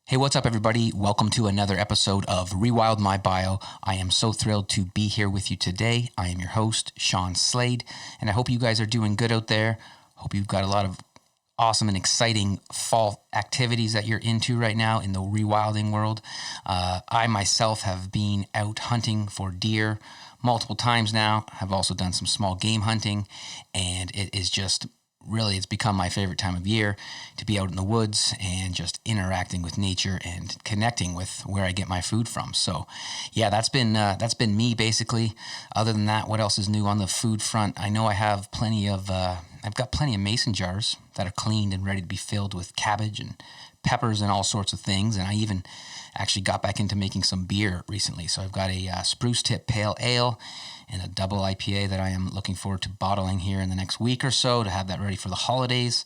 Hey, what's up, everybody? Welcome to another episode of Rewild My Bio. I am so thrilled to be here with you today. I am your host, Sean Slade, and I hope you guys are doing good out there. Hope you've got a lot of awesome and exciting fall activities that you're into right now in the rewilding world. I myself have been out hunting for deer multiple times now. I've also done some small game hunting, and it is just really, it's become my favorite time of year to be out in the woods and just interacting with nature and connecting with where I get my food from. So, yeah, that's been me basically. Other than that, what else is new on the food front? I know I have I've got plenty of mason jars that are cleaned and ready to be filled with cabbage and peppers and all sorts of things. And I even actually got back into making some beer recently. So I've got a spruce tip pale ale and a double IPA that I am looking forward to bottling here in the next week or so to have that ready for the holidays.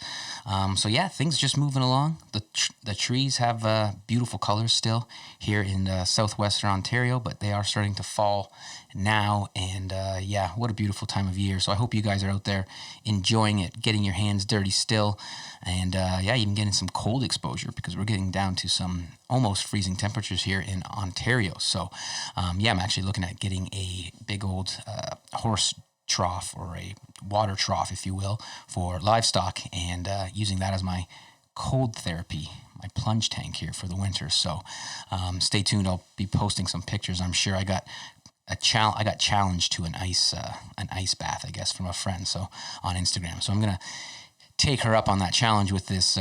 So yeah, things just moving along. The trees have beautiful colors still here in southwestern Ontario, but they are starting to fall now. And yeah, what a beautiful time of year. So I hope you guys are out there enjoying it, getting your hands dirty still. And yeah, even getting some cold exposure because we're getting down to some almost freezing temperatures here in Ontario. So yeah, I'm actually looking at getting a big old horse trough or a water trough, if you will, for livestock and using that as my cold therapy, my plunge tank here for the winter. So stay tuned. I'll be posting some pictures. I'm sure I got challenged to an ice bath, I guess, from a friend. So on Instagram. So I'm going to take her up on that challenge with this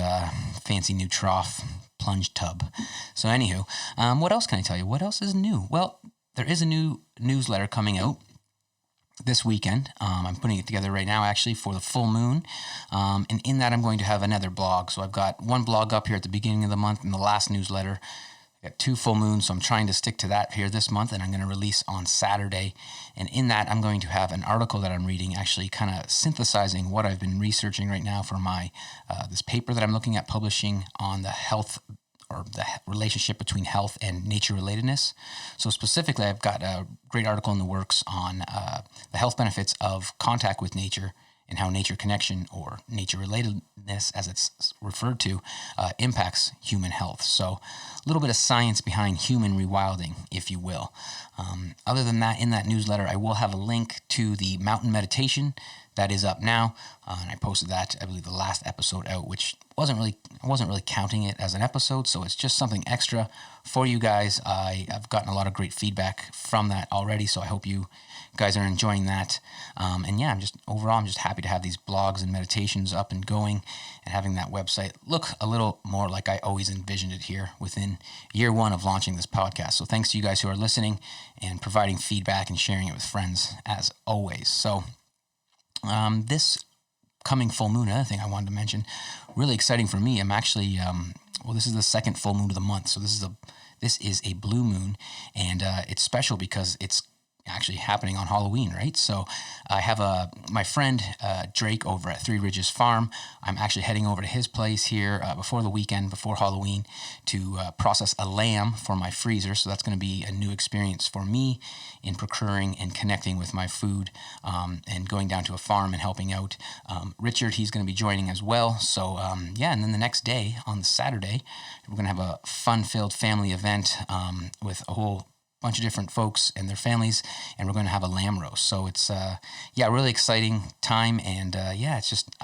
fancy new trough plunge tub. So anywho, what else can I tell you? What else is new? Well, there is a new newsletter coming out this weekend. I'm putting it together right now, actually, for the full moon. And in that, I'm going to have another blog. So I've got one blog up here at the beginning of the month and the last newsletter. I got 2 full moons, so I'm trying to stick to that here this month, and I'm going to release on Saturday. And in that, I'm going to have an article that I'm reading, actually kind of synthesizing what I've been researching right now for my this paper that I'm looking at publishing on the health or the relationship between health and nature relatedness. So specifically, I've got a great article in the works on the health benefits of contact with nature and how nature connection or nature relatedness, as it's referred to, impacts human health. So a little bit of science behind human rewilding, if you will. Other than that, in that newsletter, I will have a link to the mountain meditation that is up now. And I posted that, I believe, the last episode out, which I wasn't really counting it as an episode, so it's just something extra for you guys. I've gotten a lot of great feedback from that already, so I hope you guys are enjoying that. And yeah, I'm just happy to have these blogs and meditations up and going and having that website look a little more like I always envisioned it here within year 1 of launching this podcast. So thanks to you guys who are listening and providing feedback and sharing it with friends as always. So this coming full moon, another thing I wanted to mention, really exciting for me. I'm actually, this is the second full moon of the month. So this is a blue moon, and it's special because it's actually happening on Halloween, right? So I have my friend Drake over at Three Ridges Farm. I'm actually heading over to his place here before the weekend, before Halloween, to process a lamb for my freezer. So that's going to be a new experience for me in procuring and connecting with my food and going down to a farm and helping out. Richard, he's going to be joining as well. So yeah, and then the next day, on the Saturday, we're going to have a fun-filled family event with a whole bunch of different folks and their families, and we're going to have a lamb roast. So it's really exciting time, and yeah, it's just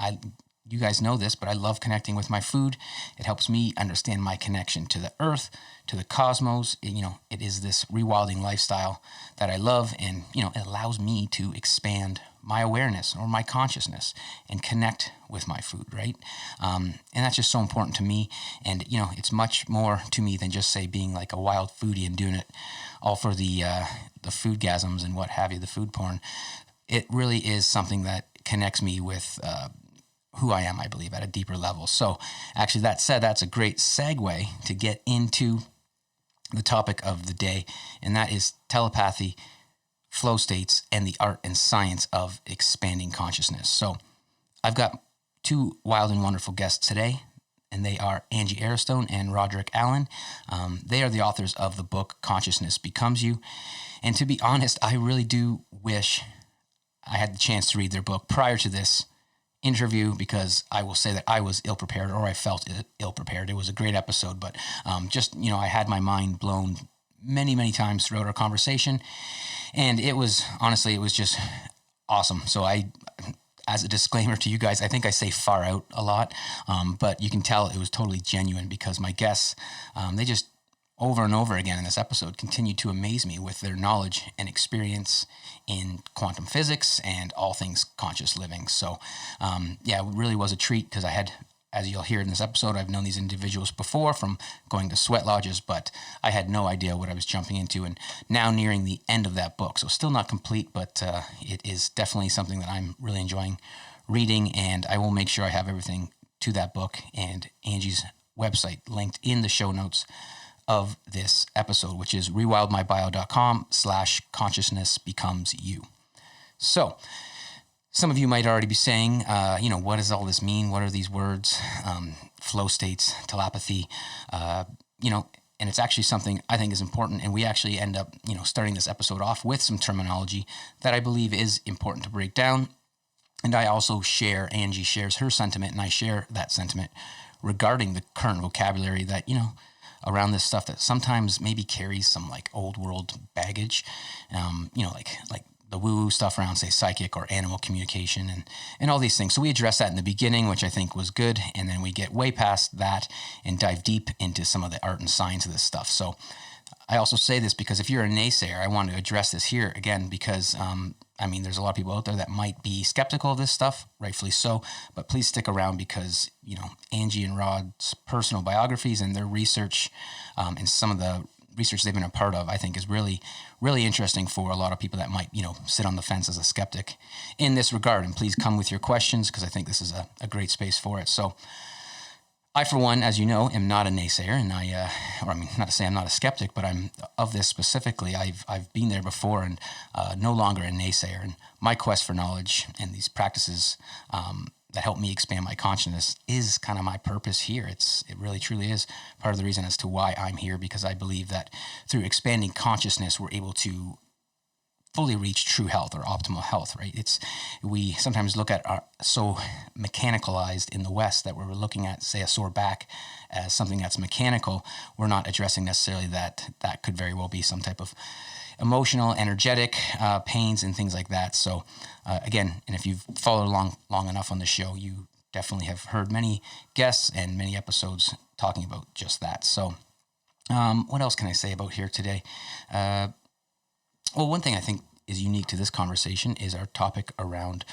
you guys know this, but I love connecting with my food. It helps me understand my connection to the earth, to the cosmos. It is this rewilding lifestyle that I love, and it allows me to expand my awareness or my consciousness and connect with my food, right? And that's just so important to me. And it's much more to me than just, say, being like a wild foodie and doing it all for the foodgasms and what have you, the food porn. It really is something that connects me with who I am, I believe, at a deeper level. So actually, that said, that's a great segue to get into the topic of the day, and that is telepathy, flow states, and the art and science of expanding consciousness. So I've got 2 wild and wonderful guests today, and they are Angie Aristone and Roderick. They are the authors of the book Consciousness Becomes You. And to be honest, I really do wish I had the chance to read their book prior to this interview, because I will say that I was ill-prepared, or I felt ill-prepared. It was a great episode, but I had my mind blown many, many times throughout our conversation, and it was just awesome. So as a disclaimer to you guys, I think I say far out a lot, but you can tell it was totally genuine, because my guests, they just over and over again in this episode continued to amaze me with their knowledge and experience in quantum physics and all things conscious living. So it really was a treat, because I had, as you'll hear in this episode, I've known these individuals before from going to sweat lodges, but I had no idea what I was jumping into, and now nearing the end of that book. So still not complete, but it is definitely something that I'm really enjoying reading, and I will make sure I have everything to that book and Angie's website linked in the show notes of this episode, which is rewildmybio.com/consciousness becomes you. So some of you might already be saying, what does all this mean? What are these words? Flow states, telepathy, and it's actually something I think is important. And we actually end up, starting this episode off with some terminology that I believe is important to break down. And I also Angie shares her sentiment, and I share that sentiment regarding the current vocabulary that, around this stuff that sometimes maybe carries some like old world baggage, like the woo-woo stuff around, say, psychic or animal communication and all these things. So we addressed that in the beginning, which I think was good. And then we get way past that and dive deep into some of the art and science of this stuff. So I also say this because if you're a naysayer, I want to address this here again, because there's a lot of people out there that might be skeptical of this stuff, rightfully so, but please stick around, because, Angie and Rod's personal biographies and their research, and some of the research they've been a part of, I think is really, really interesting for a lot of people that might, sit on the fence as a skeptic in this regard. And please come with your questions, because I think this is a great space for it. So I, for one, as you know, am not a naysayer, and not to say I'm not a skeptic, but I'm of this specifically. I've been there before, and no longer a naysayer. And my quest for knowledge and these practices that help me expand my consciousness is kind of my purpose here. It really truly is part of the reason as to why I'm here, because I believe that through expanding consciousness, we're able to fully reach true health or optimal health, right? We sometimes look at so mechanicalized in the West that we're looking at, say, a sore back as something that's mechanical. We're not addressing necessarily that could very well be some type of emotional, energetic pains and things like that. So again, and if you've followed along long enough on the show, you definitely have heard many guests and many episodes talking about just that. So what else can I say about here today? Well, one thing I think is unique to this conversation is our topic around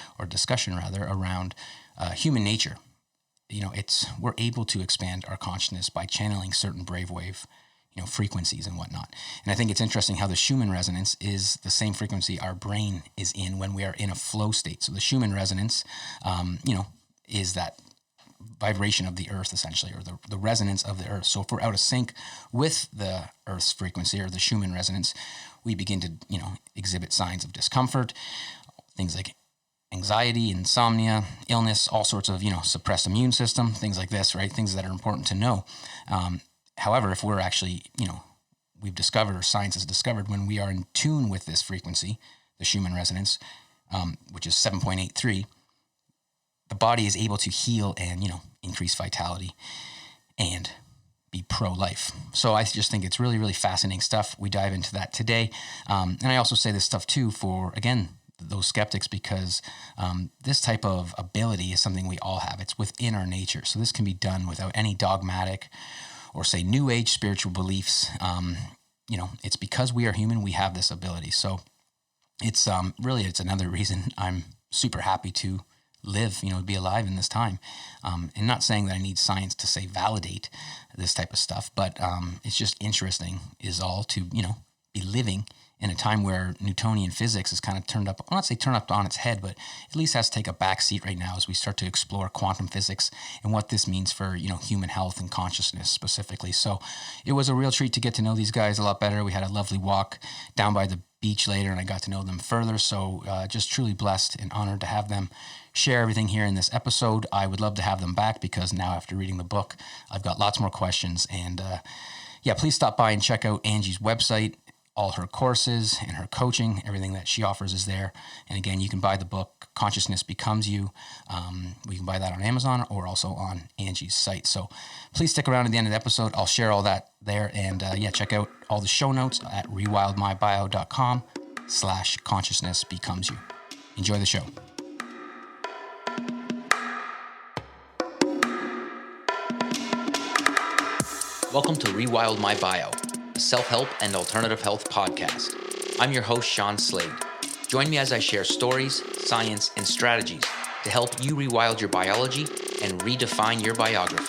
human nature. We're able to expand our consciousness by channeling certain brainwave, frequencies and whatnot. And I think it's interesting how the Schumann resonance is the same frequency our brain is in when we are in a flow state. So the Schumann resonance, is that vibration of the earth, essentially, or the resonance of the earth. So if we're out of sync with the earth's frequency or the Schumann resonance, we begin to, exhibit signs of discomfort, things like anxiety, insomnia, illness, all sorts of, suppressed immune system, things like this, right? Things that are important to know. However, if we're actually, we've discovered, or science has discovered, when we are in tune with this frequency, the Schumann resonance, which is 7.83, the body is able to heal and, increase vitality and be pro-life. So I just think it's really, really fascinating stuff. We dive into that today. And I also say this stuff too for, again, those skeptics, because this type of ability is something we all have. It's within our nature. So this can be done without any dogmatic or, say, new age spiritual beliefs. It's because we are human, we have this ability. So it's it's another reason I'm super happy to live, be alive in this time. And not saying that I need science to, say, validate this type of stuff, but it's just interesting is all to, be living in a time where Newtonian physics is kind of turned up, I'll not say turned up on its head, but at least has to take a back seat right now as we start to explore quantum physics and what this means for, human health and consciousness specifically. So it was a real treat to get to know these guys a lot better. We had a lovely walk down by the beach later, and I got to know them further. So just truly blessed and honored to have them share everything here in this episode. I would love to have them back, because now after reading the book, I've got lots more questions. And please stop by and check out Angie's website. all her courses and her coaching, everything that she offers is there. And again, you can buy the book, Consciousness Becomes You. We can buy that on Amazon or also on Angie's site. So please stick around at the end of the episode. I'll share all that there. And check out all the show notes at rewildmybio.com/consciousness becomes you. Enjoy the show. Welcome to Rewild My Bio, a self-help and alternative health podcast. I'm your host, Sean Slade. Join me as I share stories, science, and strategies to help you rewild your biology and redefine your biography.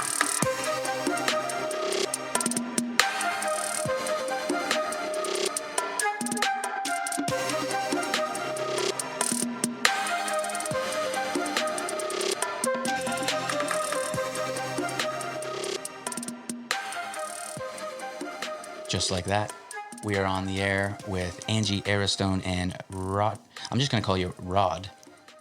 Just like that, we are on the air with Angie, Aristone, and Rod. I'm just going to call you Rod.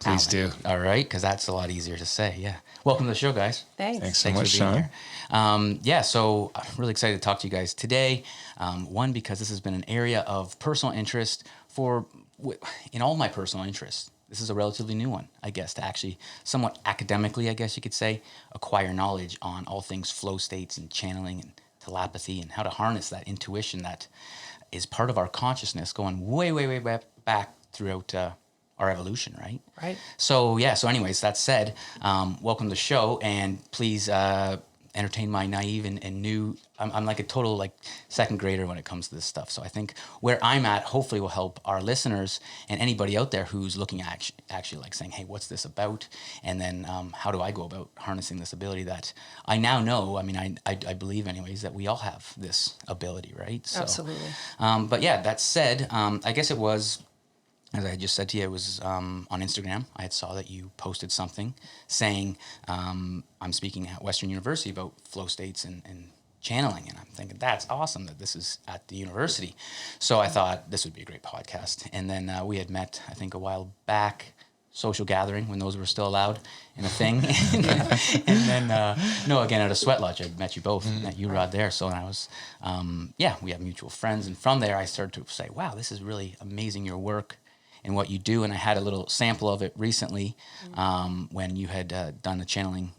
Please do. All right, because that's a lot easier to say. Yeah. Welcome to the show, guys. Thanks so much, Sean. So I'm really excited to talk to you guys today. One, because this has been an area of personal interest in all my personal interests. This is a relatively new one, I guess, to actually somewhat academically, I guess you could say, acquire knowledge on all things flow states and channeling and telepathy and how to harness that intuition that is part of our consciousness going way, way, way back throughout our evolution, right? Right. So anyways, that said, welcome to the show, and please entertain my naive and new. I'm like a total second grader when it comes to this stuff. So I think where I'm at hopefully will help our listeners and anybody out there who's looking at actually saying, hey, what's this about? And then how do I go about harnessing this ability that I now know? I mean, I believe anyways that we all have this ability, right? So, absolutely. But yeah, that said, I guess it was, as I just said to you, it was on Instagram. I had saw that you posted something saying, I'm speaking at Western University about flow states and channeling. And I'm thinking, that's awesome that this is at the university. So I thought this would be a great podcast. And then we had met, I think, a while back, social gathering when those were still allowed in a thing. And then, again, at a sweat lodge, I met you both, met you, Rod, there. So I was, we have mutual friends. And from there, I started to say, wow, this is really amazing, your work and what you do. And I had a little sample of it recently when you had done the channeling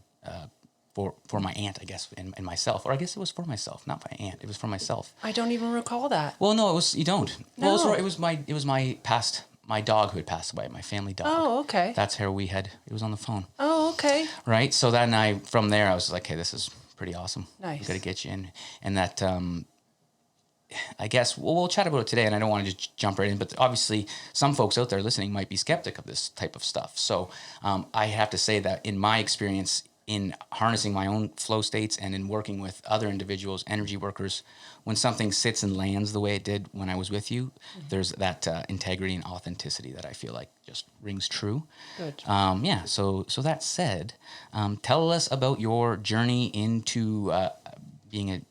for my aunt, I guess, and myself. Or I guess it was for myself, not my aunt. It was for myself. I don't even recall that. Well, no, you don't. No. Well, it was my dog who had passed away, my family dog. Oh, okay. That's how it was on the phone. Oh, okay. Right? So then from there, I was like, hey, this is pretty awesome. Nice. We've got to get you in. And that, I guess, we'll chat about it today, and I don't want to just jump right in, but obviously some folks out there listening might be skeptic of this type of stuff. So I have to say that in my experience in harnessing my own flow states and in working with other individuals, energy workers, when something sits and lands the way it did when I was with you, there's that integrity and authenticity that I feel like just rings true. Good. So that said, tell us about your journey into being a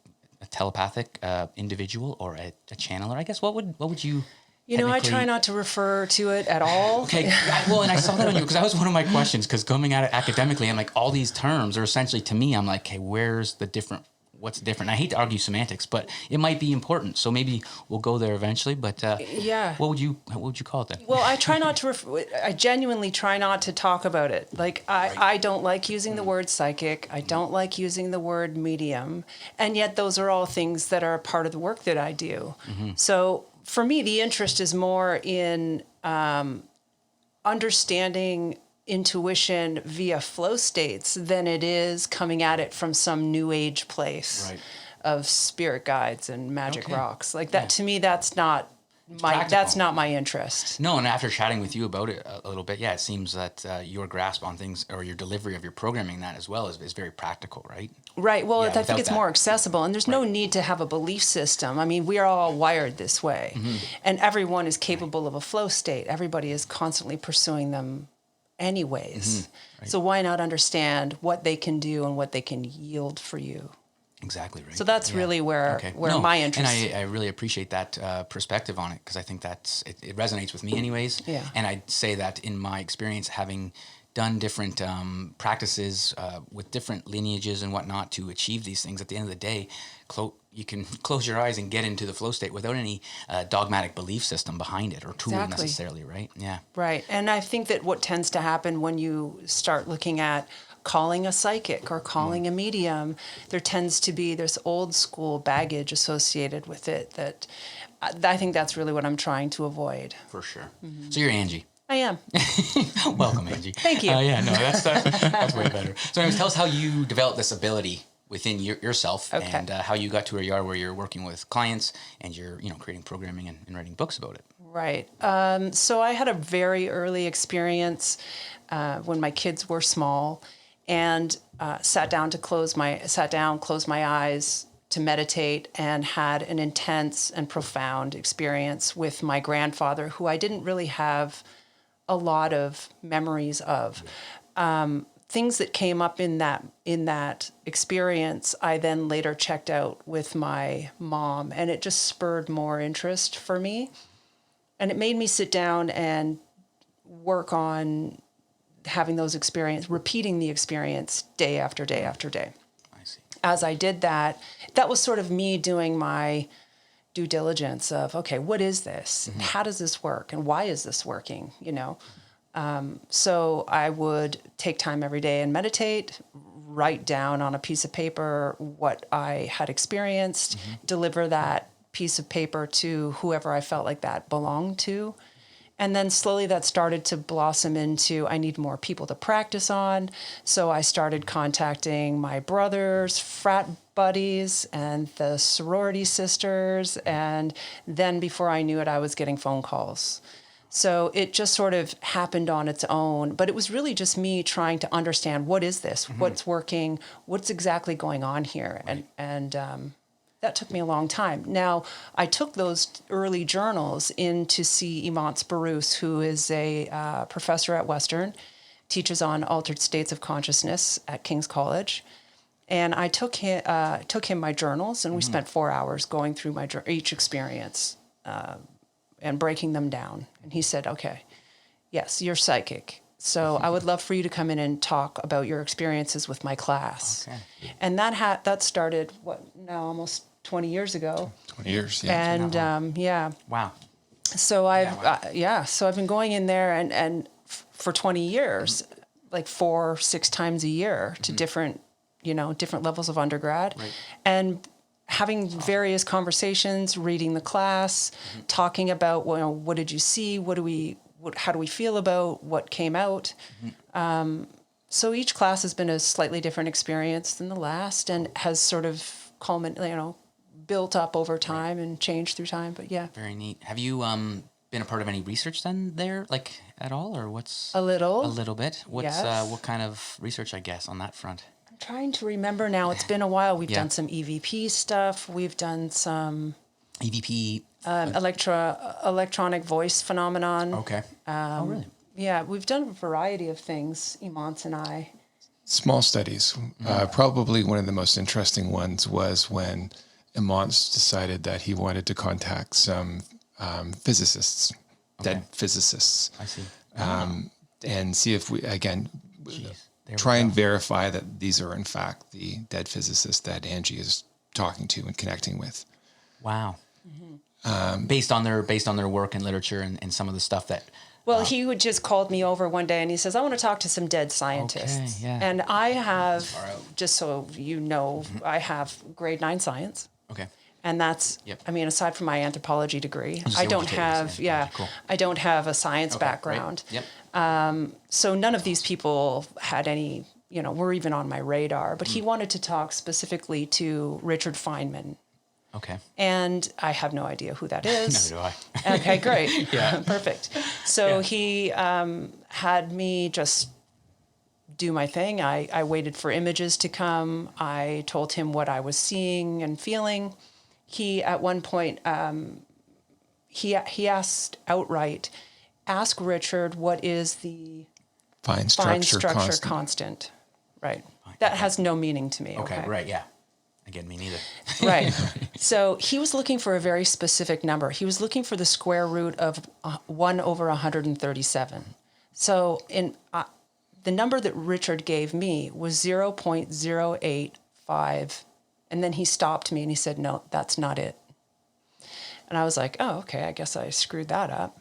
telepathic individual or a channeler. I guess what would you? I try not to refer to it at all. Okay. And I saw that on you because that was one of my questions. Because coming at it academically, I'm like, all these terms are essentially, to me, I'm like, hey, what's different? I hate to argue semantics, but it might be important. So maybe we'll go there eventually. But what would you call it then? Well, I try not to. I genuinely try not to talk about it. I don't like using the word psychic. I don't like using the word medium, and yet those are all things that are a part of the work that I do. Mm-hmm. So for me, the interest is more in understanding intuition via flow states than it is coming at it from some new age place of spirit guides and magic rocks. Like that, to me, that's not my interest. No, and after chatting with you about it a little bit, it seems that your grasp on things or your delivery of your programming that as well is very practical, right? Right. Well, I think it's more accessible, and there's no need to have a belief system. I mean, we are all wired this way, and everyone is capable of a flow state. Everybody is constantly pursuing them anyways. Right. So why not understand what they can do and what they can yield for you? Exactly right. So that's really where my interest. And I really appreciate that perspective on it because I think it resonates with me anyways. Yeah. And I'd say that in my experience, having done different practices with different lineages and whatnot to achieve these things, at the end of the day, you can close your eyes and get into the flow state without any dogmatic belief system behind it or tool necessarily, right? Yeah. Right. And I think that what tends to happen when you start looking at calling a psychic or calling a medium, there tends to be this old school baggage associated with it that I think that's really what I'm trying to avoid. For sure. Mm-hmm. So you're Angie. I am. Welcome, Angie. Thank you. Yeah, no, that's way better. So anyways, tell us how you developed this ability within yourself and how you got to where you are, where you're working with clients and you're, creating programming and writing books about it. Right. So I had a very early experience when my kids were small, and sat down, closed my eyes to meditate, and had an intense and profound experience with my grandfather, who I didn't really have a lot of memories of. Things that came up in that experience, I then later checked out with my mom, and it just spurred more interest for me. And it made me sit down and work on having those experiences, repeating the experience day after day after day. I see. As I did that, that was sort of me doing my due diligence of, okay, what is this? Mm-hmm. How does this work? And why is this working? So I would take time every day and meditate, write down on a piece of paper what I had experienced, deliver that piece of paper to whoever I felt like that belonged to. And then slowly that started to blossom into, I need more people to practice on. So I started contacting my brothers, frat buddies, and the sorority sisters. And then before I knew it, I was getting phone calls. So it just sort of happened on its own. But it was really just me trying to understand, what is this? What's working? What's exactly going on here? Right. And that took me a long time. Now, I took those early journals in to see Imants Baruch, who is a professor at Western, teaches on altered states of consciousness at King's College. And I took him my journals, and we spent 4 hours going through each experience and breaking them down. And he said, okay, yes, you're psychic. So I would love for you to come in and talk about your experiences with my class. Okay. And that started, almost 20 years ago. 20 years, yeah. And Wow. So so I've been going in there and for 20 years, like 4-6 times a year to different levels of undergrad, right. And having various conversations, reading the class, talking about, what did you see? How do we feel about what came out? So each class has been a slightly different experience than the last, and has sort of built up over time and changed through time. But yeah. Very neat. Have you been a part of any research then there, like at all, or what's a little bit? What's yes. What kind of research, I guess, on that front? I'm trying to remember now. It's been a while. We've done some EVP stuff. We've done some EVP. Electronic voice phenomenon. Okay. Oh, really? Yeah, we've done a variety of things, Imants and I. Small studies. Probably one of the most interesting ones was when Imants decided that he wanted to contact some physicists, dead physicists. I see. And see if we, again, try and verify that these are in fact the dead physicists that Angie is talking to and connecting with. Wow. Based on their work and literature and some of the stuff that. Well, he would just called me over one day and he says, I want to talk to some dead scientists. Okay, yeah. And I have, just so you know, I have grade 9 science. Okay. And that's, aside from my anthropology degree, I don't have, cool. I don't have a science background. Right. Yep. So none of these people had any, were even on my radar. But he wanted to talk specifically to Richard Feynman. Okay. And I have no idea who that is. Neither do I. Okay, great. Yeah. Perfect. So he had me just do my thing. I waited for images to come. I told him what I was seeing and feeling. He, at one point, he asked outright, ask Richard, what is the fine structure constant? Right. That has no meaning to me. Okay, right, yeah. Again, me neither. Right. So he was looking for a very specific number. He was looking for the square root of 1 over 137. So the number that Richard gave me was 0.085 And then he stopped me and he said, no, that's not it. And I was like, oh, okay, I guess I screwed that up.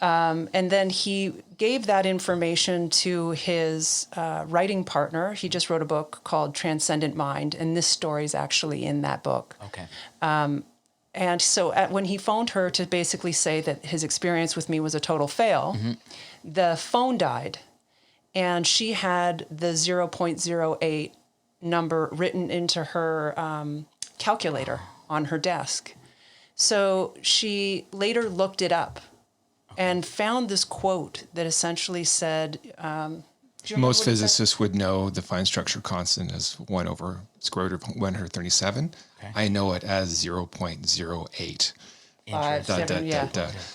And then he gave that information to his writing partner. He just wrote a book called Transcendent Mind, and this story is actually in that book. Okay. And so when he phoned her to basically say that his experience with me was a total fail, the phone died, and she had the 0.08 number written into her calculator on her desk. So she later looked it up and found this quote that essentially said, most physicists would know the fine structure constant as 1 over square root of 137. Okay. I know it as 0.08.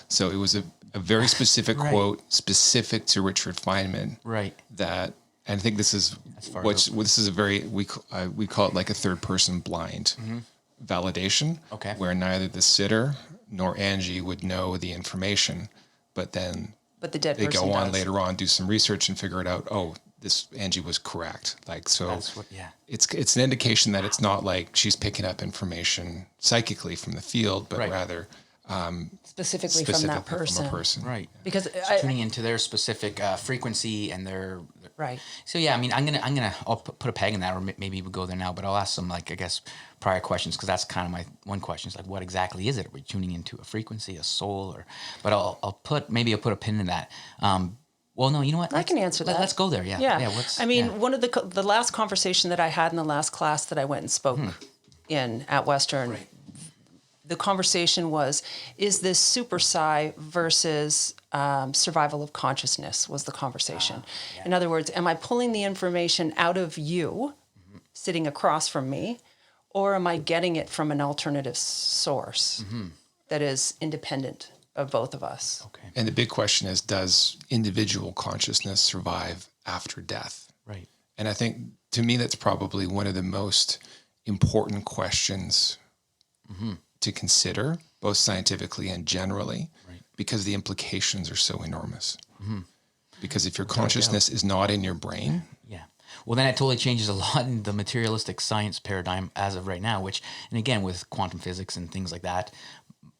So it was a very specific quote, specific to Richard Feynman. Right. That, and I think this is this is a very, we call it like a third person blind validation. Okay. Where neither the sitter nor Angie would know the information, but then the dead they person go on does. later on, do some research and figure it out. Oh, this Angie was correct. Like, so it's an indication that it's not like she's picking up information psychically from the field, but rather specifically from that person. From a person. Right. Because tuning into their specific frequency and their right. So yeah, I mean, I'll put a peg in that, or maybe we'll go there now. But I'll ask some, like, I guess, prior questions, because that's kind of my one question. Is like, what exactly is it? Are we tuning into a frequency, a soul, or? But I'll put a pin in that. Well, no, you know what? I can answer that. Let's go there. Yeah. Yeah. One of the last conversation that I had in the last class that I went and spoke in at Western. Right. The conversation was, is this super psi versus survival of consciousness was the conversation. In other words, am I pulling the information out of you, sitting across from me, or am I getting it from an alternative source that is independent of both of us? Okay. And the big question is, does individual consciousness survive after death? Right. And I think, to me, that's probably one of the most important questions to consider, both scientifically and generally, because the implications are so enormous. Because if your consciousness is not in your brain... Well, then it totally changes a lot in the materialistic science paradigm as of right now, which, and again, with quantum physics and things like that,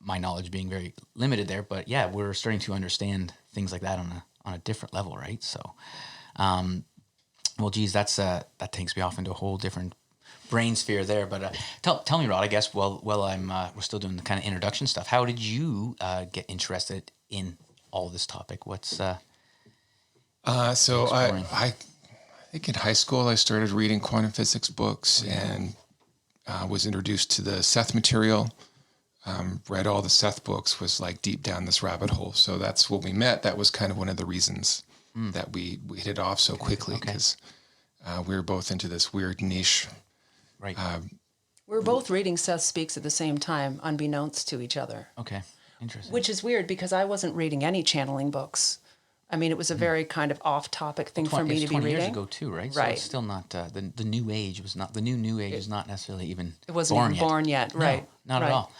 my knowledge being very limited there, but yeah, we're starting to understand things like that on a different level, right? So, well, geez, that takes me off into a whole different brain sphere there. But tell me, Rod, I guess, while we're still doing the kind of introduction stuff, how did you get interested in all this topic? What's so I think in high school I started reading quantum physics books and was introduced to the Seth material. Read all the Seth books, was like deep down this rabbit hole. So that's when we met. That was kind of one of the reasons that we hit it off so quickly, because we were both into this weird niche. Right. We were both reading Seth Speaks at the same time, unbeknownst to each other. Okay. Interesting. Which is weird, because I wasn't reading any channeling books. I mean, it was a very kind of off-topic thing for me to be reading. 20 years ago too, right? So it's still not, the new age was not, the new age is not necessarily even It wasn't born even born yet, right. No, not at all.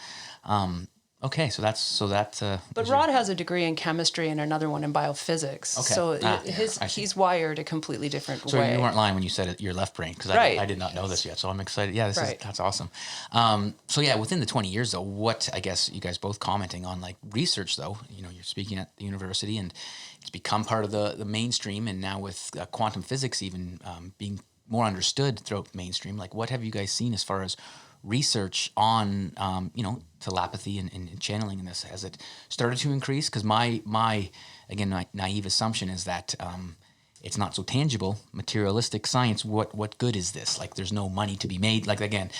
Okay, so that. But Rod has a degree in chemistry and another one in biophysics. Okay. So he's wired a completely different way. So you weren't lying when you said your left brain, because I did not know this yet. So I'm excited. Yeah, that's awesome. So yeah, within the 20 years though, what, I guess you guys both commenting on, like, research though, you're speaking at the university and it's become part of the mainstream, and now with quantum physics even being more understood throughout mainstream, like, what have you guys seen as far as research on, telepathy and channeling in this? Has it started to increase? Because my naive assumption is that it's not so tangible, materialistic science. What good is this? Like, there's no money to be made. Like, again,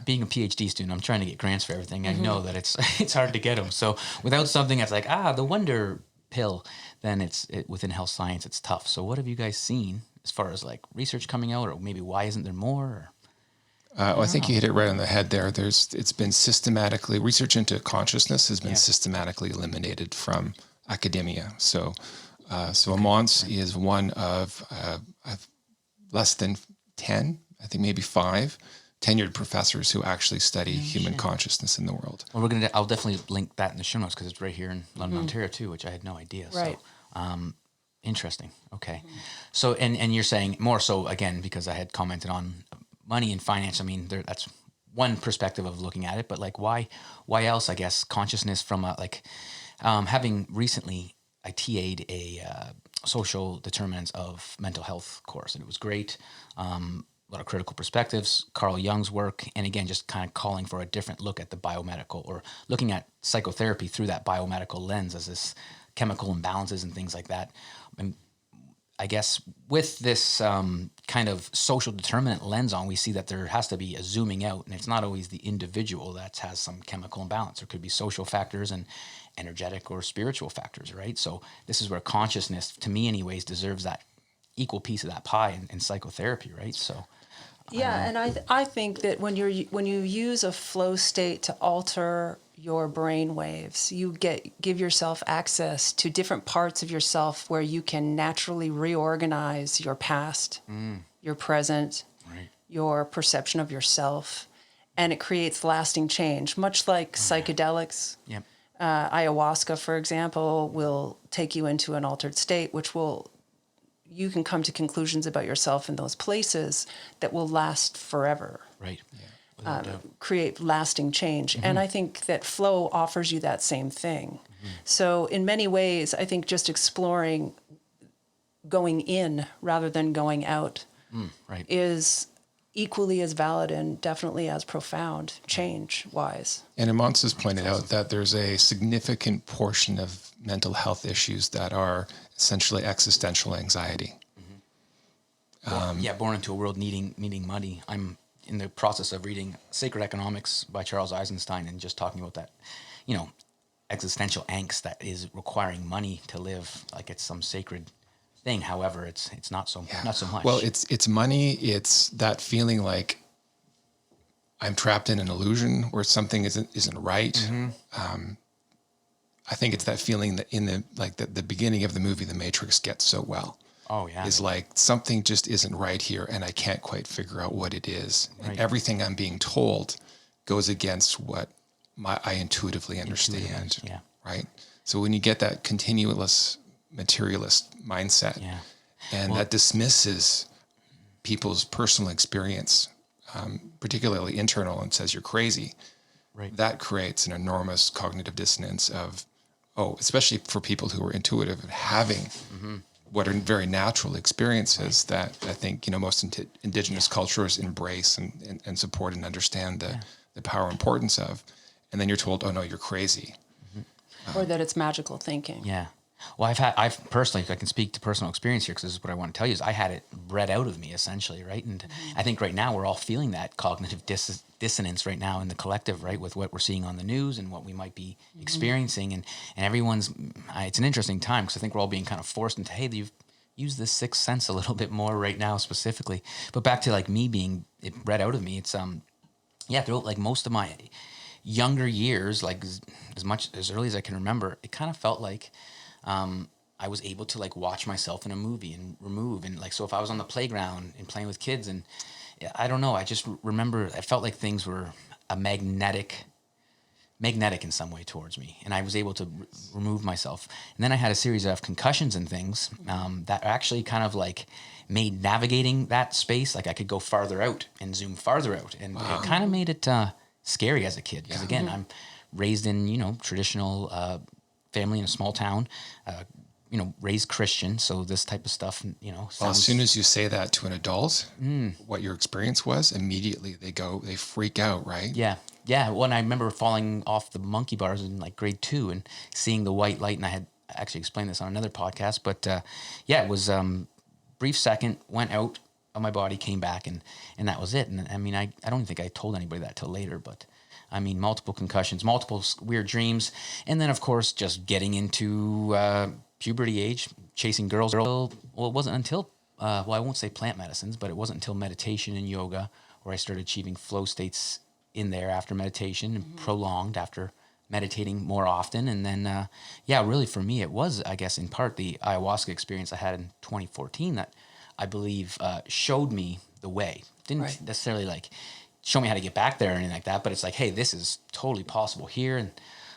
being a PhD student, I'm trying to get grants for everything. I know that it's hard to get them. So without something that's like, the wonder pill, then within health science, it's tough. So what have you guys seen as far as, like, research coming out, or maybe why isn't there more? Or? I think you hit it right on the head there. It's been systematically, research into consciousness has been systematically eliminated from academia. So Amance is one of less than 10, I think maybe 5 tenured professors who actually study human consciousness in the world. Well, I'll definitely link that in the show notes, because it's right here in London, Ontario too, which I had no idea. Right. So, interesting. Okay. So, and you're saying more so, again, because I had commented on money and finance. I mean, that's one perspective of looking at it, but like why else, I guess, consciousness from having recently, I TA'd a social determinants of mental health course, and it was great. A lot of critical perspectives, Carl Jung's work, and again, just kind of calling for a different look at the biomedical, or looking at psychotherapy through that biomedical lens as this chemical imbalances and things like that. And I guess with this kind of social determinant lens on, we see that there has to be a zooming out, and it's not always the individual that has some chemical imbalance. There could be social factors and energetic or spiritual factors, right? So this is where consciousness, to me anyways, deserves that equal piece of that pie in psychotherapy, right? So yeah, and I think that when you use a flow state to alter your brain waves, you give yourself access to different parts of yourself where you can naturally reorganize your past, your present, right, your perception of yourself, and it creates lasting change, much like psychedelics. Yep. Ayahuasca, for example, will take you into an altered state, which you can come to conclusions about yourself in those places that will last forever. Right. Yeah. Create lasting change. And I think that flow offers you that same thing. So in many ways, I think just exploring going in rather than going out right, is equally as valid and definitely as profound change-wise. And Amance has pointed out that there's a significant portion of mental health issues that are essentially existential anxiety. Born into a world needing money. I'm in the process of reading Sacred Economics by Charles Eisenstein, and just talking about that, existential angst that is requiring money to live, like it's some sacred thing. However, it's not so much. Well, it's money. It's that feeling like I'm trapped in an illusion where something isn't right. I think it's that feeling that in the beginning of the movie, The Matrix gets so well. Oh yeah. Is like something just isn't right here, and I can't quite figure out what it is. Right. And everything I'm being told goes against what I intuitively understand. Yeah. Right. So when you get that continuous materialist mindset, and that dismisses people's personal experience, particularly internal, and says you're crazy, right, that creates an enormous cognitive dissonance especially for people who are intuitive and having what are very natural experiences that I think, most indigenous cultures embrace and support and understand the power and importance of. And then you're told, oh no, you're crazy. Or that it's magical thinking. Yeah. Well, I've personally, if I can speak to personal experience here, because this is what I want to tell you, is I had it bred out of me essentially, right? And I think right now we're all feeling that cognitive dissonance right now in the collective, right? With what we're seeing on the news and what we might be experiencing. And everyone's, it's an interesting time, because I think we're all being kind of forced into, hey, you've used this sixth sense a little bit more right now specifically. But back to like me being it bred out of me, it's, throughout like most of my younger years, like as early as I can remember, it kind of felt like, I was able to like watch myself in a movie and remove, and like, so if I was on the playground and playing with kids, and I don't know, I just remember I felt like things were a magnetic in some way towards me, and I was able to remove myself. And then I had a series of concussions and things that actually kind of like made navigating that space, like I could go farther out and zoom farther out, and it kind of made it scary as a kid, because again, I'm raised in traditional family in a small town, raised Christian. So this type of stuff, sounds... Well, as soon as you say that to an adult, what your experience was, immediately they freak out, right? Yeah. Yeah. Well, and I remember falling off the monkey bars in like grade 2 and seeing the white light. And I had actually explained this on another podcast, but it was brief second, went out of my body, came back, and that was it. And I mean, I don't think I told anybody that till later, but I mean, multiple concussions, multiple weird dreams. And then, of course, just getting into puberty age, chasing girls. Well, it wasn't until, I won't say plant medicines, but it wasn't until meditation and yoga where I started achieving flow states in there after meditation, and prolonged after meditating more often. And then, really for me, it was, I guess, in part the ayahuasca experience I had in 2014 that I believe showed me the way. Didn't necessarily like show me how to get back there or anything like that, but it's like, hey, this is totally possible here.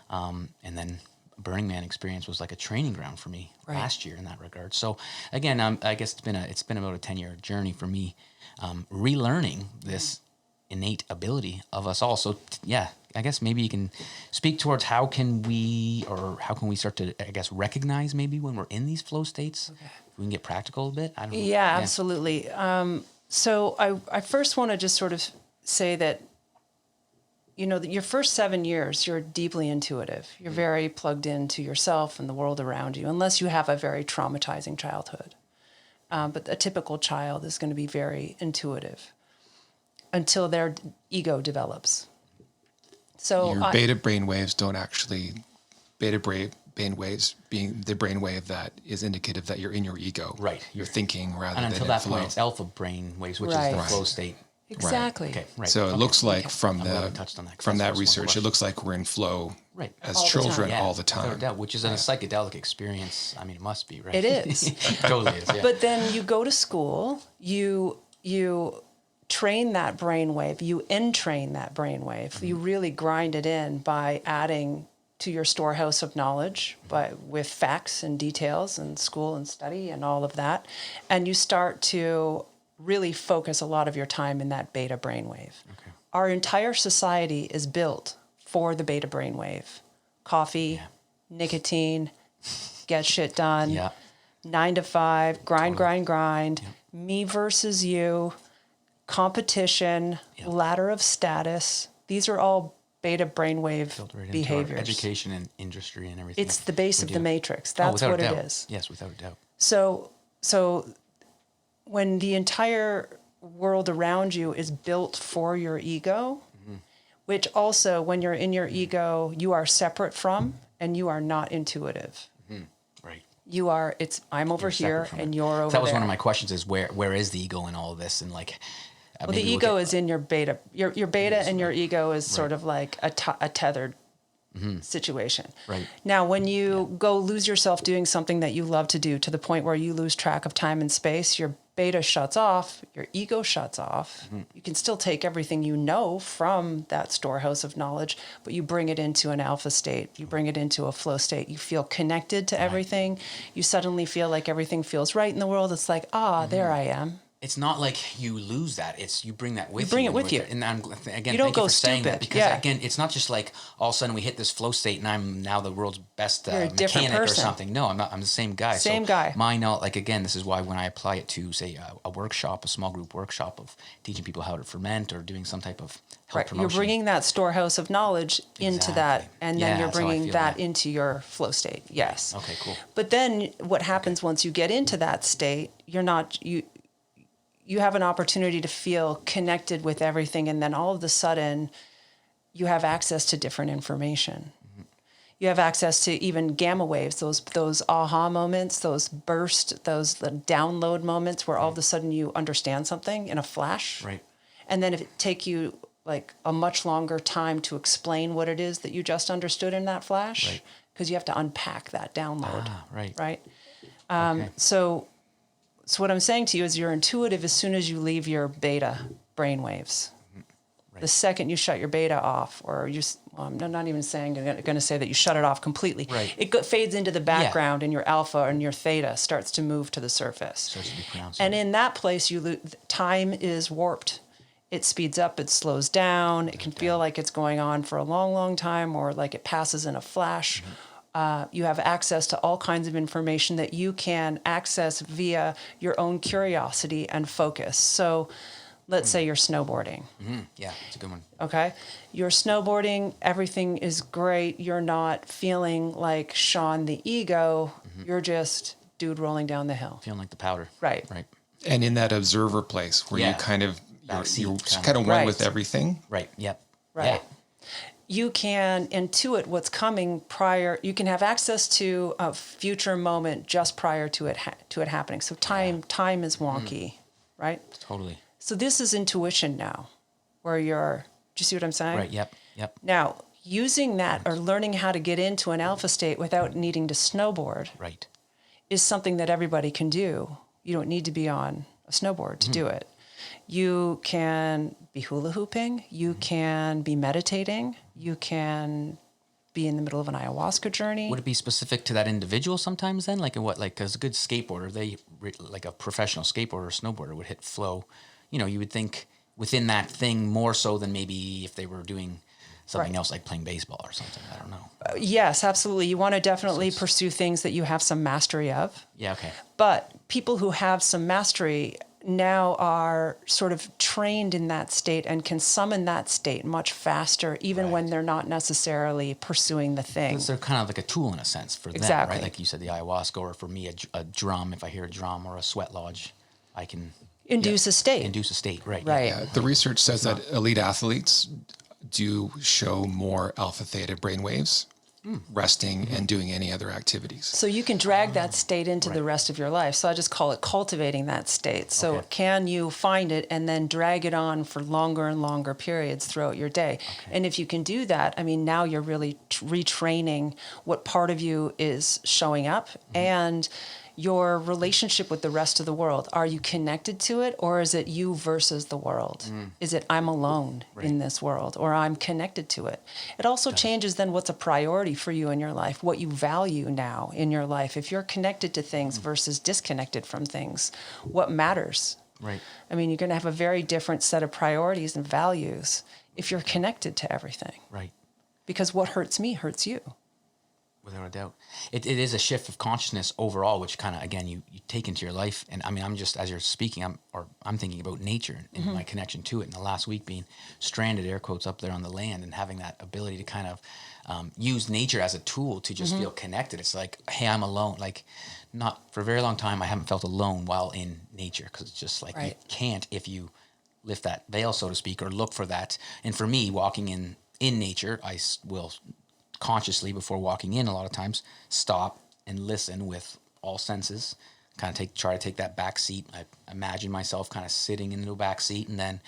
And then Burning Man experience was like a training ground for me last year in that regard. So again, I guess it's been about a 10-year journey for me, relearning this innate ability of us all. So yeah, I guess maybe you can speak towards how can we start to, I guess, recognize maybe when we're in these flow states. Okay. If we can get practical a bit. I don't know. Yeah, absolutely. So I first want to just sort of say that, your first 7 years, you're deeply intuitive. You're very plugged into yourself and the world around you, unless you have a very traumatizing childhood. But a typical child is going to be very intuitive until their ego develops. So your beta brain waves don't actually, beta brain waves being the brain wave that is indicative that you're in your ego. Right. You're thinking rather than and until that point, it's alpha brain waves, which is the flow state. Exactly. Right. Okay. Right. So it looks like from that research, it looks like we're in flow as children all the time. Which is a psychedelic experience. I mean, it must be, right? It is. Totally is, yeah. But then you go to school, you train that brainwave, you entrain that brainwave. Mm-hmm. You really grind it in by adding to your storehouse of knowledge, with facts and details and school and study and all of that. And you start to really focus a lot of your time in that beta brainwave. Okay. Our entire society is built for the beta brainwave. Coffee, nicotine, get shit done, 9 to 5, grind, me versus you, competition, ladder of status. These are all beta brainwave behaviors. Education and industry and everything. It's the base of the matrix. That's what it is. Yes, without a doubt. So when the entire world around you is built for your ego, which also when you're in your ego, you are separate from and you are not intuitive. Right. You are, I'm over here and you're over there. That was one of my questions is where is the ego in all of this? And like, well, the ego is in your beta. Your beta and your ego is sort of like a tethered situation. Right. Now, when you go lose yourself doing something that you love to do to the point where you lose track of time and space, your beta shuts off, your ego shuts off. Mm-hmm. You can still take everything you know from that storehouse of knowledge, but you bring it into an alpha state. You bring it into a flow state. You feel connected to everything. You suddenly feel like everything feels right in the world. It's like, there I am. It's not like you lose that. It's you bring that with you. You bring it with you. And again, you don't thank go you for saying stupid. that because again, it's not just like all of a sudden we hit this flow state and I'm now the world's best mechanic or something. No, I'm not. I'm the same guy. Same guy. Mine, like again, this is why when I apply it to say a workshop, a small group workshop of teaching people how to ferment or doing some type of health promotion. You're bringing that storehouse of knowledge into that, and then you're bringing that into your flow state. Yes. Okay. Cool. But then what happens once you get into that state? You have an opportunity to feel connected with everything, and then all of a sudden, you have access to different information. Mm-hmm. You have access to even gamma waves, those aha moments, those burst, the download moments where all of a sudden you understand something in a flash. Right. And then if it take you like a much longer time to explain what it is that you just understood in that flash, because you have to unpack that download. Right. Okay. So what I'm saying to you is you're intuitive as soon as you leave your beta brainwaves. Right. The second you shut your beta off, or I'm not even saying, I'm going to say that you shut it off completely. Right. It fades into the background and your alpha and your theta starts to move to the surface. Starts to be pronounced. And in that place, time is warped. It speeds up, it slows down. It can feel like it's going on for a long, long time or like it passes in a flash. Mm-hmm. You have access to all kinds of information that you can access via your own curiosity and focus. So let's say you're snowboarding. Mm-hmm. Yeah, it's a good one. Okay. You're snowboarding. Everything is great. You're not feeling like Sean the ego. Mm-hmm. You're just dude rolling down the hill. Feeling like the powder. Right. And in that observer place where you kind of, you're kind of one with everything. Right. Yep. Right. Yeah. You can intuit what's coming prior. You can have access to a future moment just prior to it happening. So time is wonky, right? Totally. So this is intuition now, where do you see what I'm saying? Right. Yep. Now, using that or learning how to get into an alpha state without needing to snowboard, is something that everybody can do. You don't need to be on a snowboard to do it. You can be hula hooping. You can be meditating. You can be in the middle of an ayahuasca journey. Would it be specific to that individual sometimes then? Like because a good skateboarder, like a professional skateboarder or snowboarder would hit flow. You would think within that thing more so than maybe if they were doing something else like playing baseball or something. I don't know. Yes, absolutely. You want to definitely pursue things that you have some mastery of. Yeah, okay. But people who have some mastery now are sort of trained in that state and can summon that state much faster, even when they're not necessarily pursuing the thing. Because they're kind of like a tool in a sense for them, right? Like you said, the ayahuasca, or for me, a drum. If I hear a drum or a sweat lodge, I can induce a state. Induce a state, right? Right. Yeah, the research says that elite athletes do show more alpha theta brainwaves resting and doing any other activities. So you can drag that state into the rest of your life. So I just call it cultivating that state. So can you find it and then drag it on for longer and longer periods throughout your day? Okay. And if you can do that, I mean, now you're really retraining what part of you is showing up and your relationship with the rest of the world. Are you connected to it, or is it you versus the world? Is it I'm alone in this world, or I'm connected to it? It also changes then what's a priority for you in your life, what you value now in your life. If you're connected to things versus disconnected from things, what matters? Right. I mean, you're going to have a very different set of priorities and values if you're connected to everything. Right. Because what hurts me hurts you. Without a doubt. It is a shift of consciousness overall, which kind of, again, you take into your life. And I mean, I'm just, as you're speaking, I'm thinking about nature and my connection to it. And the last week being stranded, air quotes, up there on the land and having that ability to kind of use nature as a tool to just feel connected. It's like, hey, I'm alone. Like, not for a very long time, I haven't felt alone while in nature, because it's just like you can't if you lift that veil, so to speak, or look for that. And for me, walking in nature, I will consciously, before walking in, a lot of times stop and listen with all senses, kind of try to take that back seat. I imagine myself kind of sitting in the back seat and then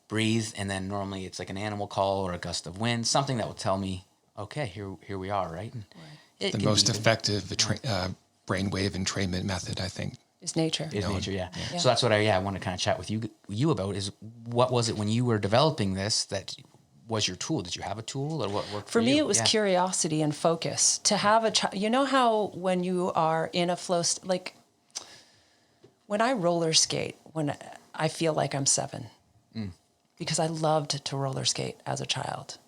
breathe, and then normally it's like an animal call or a gust of wind, something that will tell me, okay, here we are, right? And the most effective brainwave entrainment method, I think, is nature. Nature, yeah. So that's what I want to kind of chat with you about, is what was it when you were developing this that was your tool? Did you have a tool, or what worked for you? For me, it was curiosity and focus. To have you know how when you are in a flow, like when I roller skate, when I feel like I'm 7, because I loved to roller skate as a child.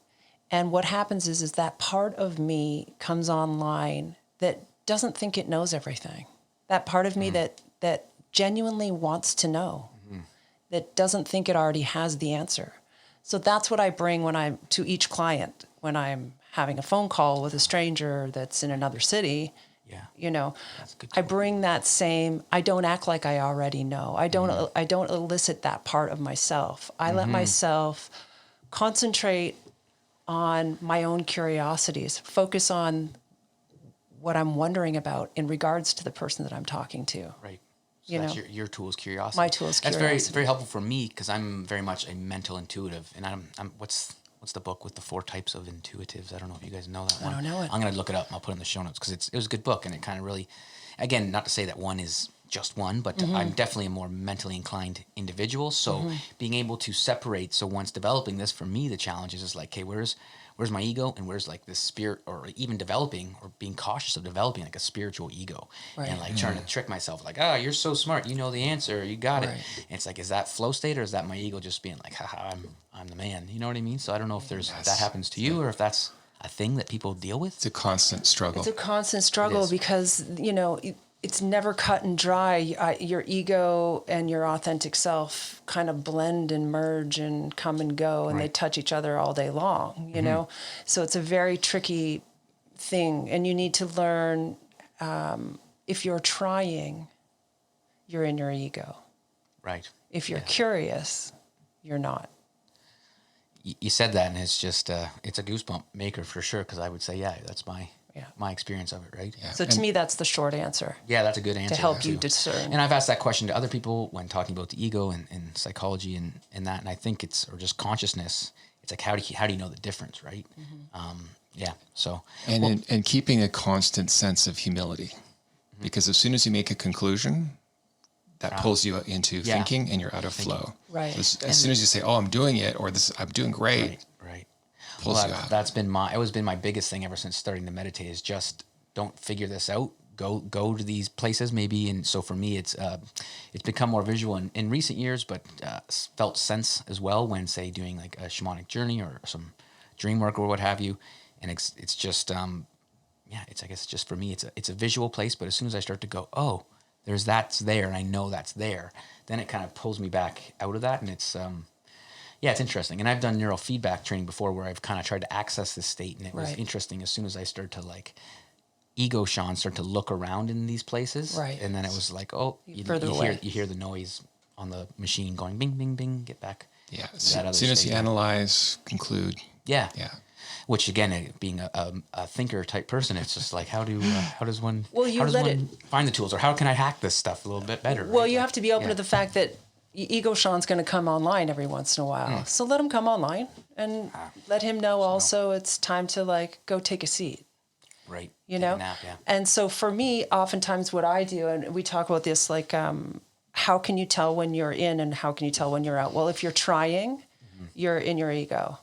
And what happens is that part of me comes online that doesn't think it knows everything. That part of me that genuinely wants to know, that doesn't think it already has the answer. So that's what I bring to each client when I'm having a phone call with a stranger that's in another city. Yeah. You know, I bring that same, I don't act like I already know. I don't elicit that part of myself. I let myself concentrate on my own curiosities, focus on what I'm wondering about in regards to the person that I'm talking to. Right. So that's your tool is curiosity. My tool is curiosity. That's very helpful for me, because I'm very much a mental intuitive. And I'm what's the book with the 4 types of intuitives? I don't know if you guys know that one. I don't know it. I'm going to look it up and I'll put it in the show notes, because it was a good book, and it kind of really, again, not to say that one is just one, but I'm definitely a more mentally inclined individual. So being able to separate, so once developing this, for me, the challenge is like, okay, where's my ego, and where's like this spirit, or even developing, or being cautious of developing like a spiritual ego, and like trying to trick myself, like, oh, you're so smart, you know the answer, you got it. And it's like, is that flow state, or is that my ego just being like, haha, I'm the man, you know what I mean? So I don't know if that happens to you, or if that's a thing that people deal with. It's a constant struggle. It's a constant struggle, because, you know, it's never cut and dry. Your ego and your authentic self kind of blend and merge and come and go, and they touch each other all day long, you know? So it's a very tricky thing, and you need to learn, if you're trying, you're in your ego. Right. If you're curious, you're not. You said that, and it's just, it's a goosebump maker for sure, because I would say, that's my experience of it, right? Yeah. So to me, that's the short answer. Yeah, that's a good answer. To help you discern. And I've asked that question to other people when talking about the ego and psychology and that, and I think or just consciousness, it's like, how do you know the difference, right? So. And keeping a constant sense of humility, because as soon as you make a conclusion, that pulls you into thinking, and you're out of flow. Right. As soon as you say, oh, I'm doing it, or I'm doing great. Right. Pulls you out. That's been my biggest thing ever since starting to meditate, is just don't figure this out. go to these places maybe. And so for me, it's become more visual in recent years, but felt sense as well when, say, doing like a shamanic journey or some dream work or what have you. And it's just I guess just for me, it's a visual place. But as soon as I start to go, oh, that's there, and I know that's there, then it kind of pulls me back out of that, and it's it's interesting. And I've done neurofeedback training before where I've kind of tried to access this state, and it was interesting. As soon as I started to like ego Sean start to look around in these places, and then it was like, oh, you hear the noise on the machine going bing, bing, bing, get back. Yeah, as soon as you analyze, conclude. Yeah. Which again, being a thinker type person, it's just like how does one find the tools, or how can I hack this stuff a little bit better? Well, you have to be open to the fact that Ego Sean's going to come online every once in a while, so let him come online and let him know also it's time to like go take a seat. Right. You know? Nap, yeah. And so for me, oftentimes what I do, and we talk about this, like how can you tell when you're in and how can you tell when you're out? Well, if you're trying, you're in your ego.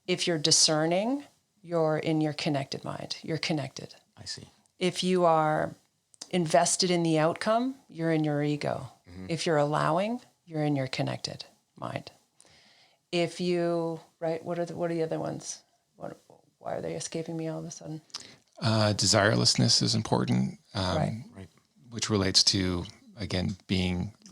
If you're discerning, you're in your connected mind. You're connected. I see. If you are invested in the outcome, you're in your ego. If you're allowing, you're in your connected mind. If you, what are the other ones? Why are they escaping me all of a sudden? Desirelessness is important, which relates to, again,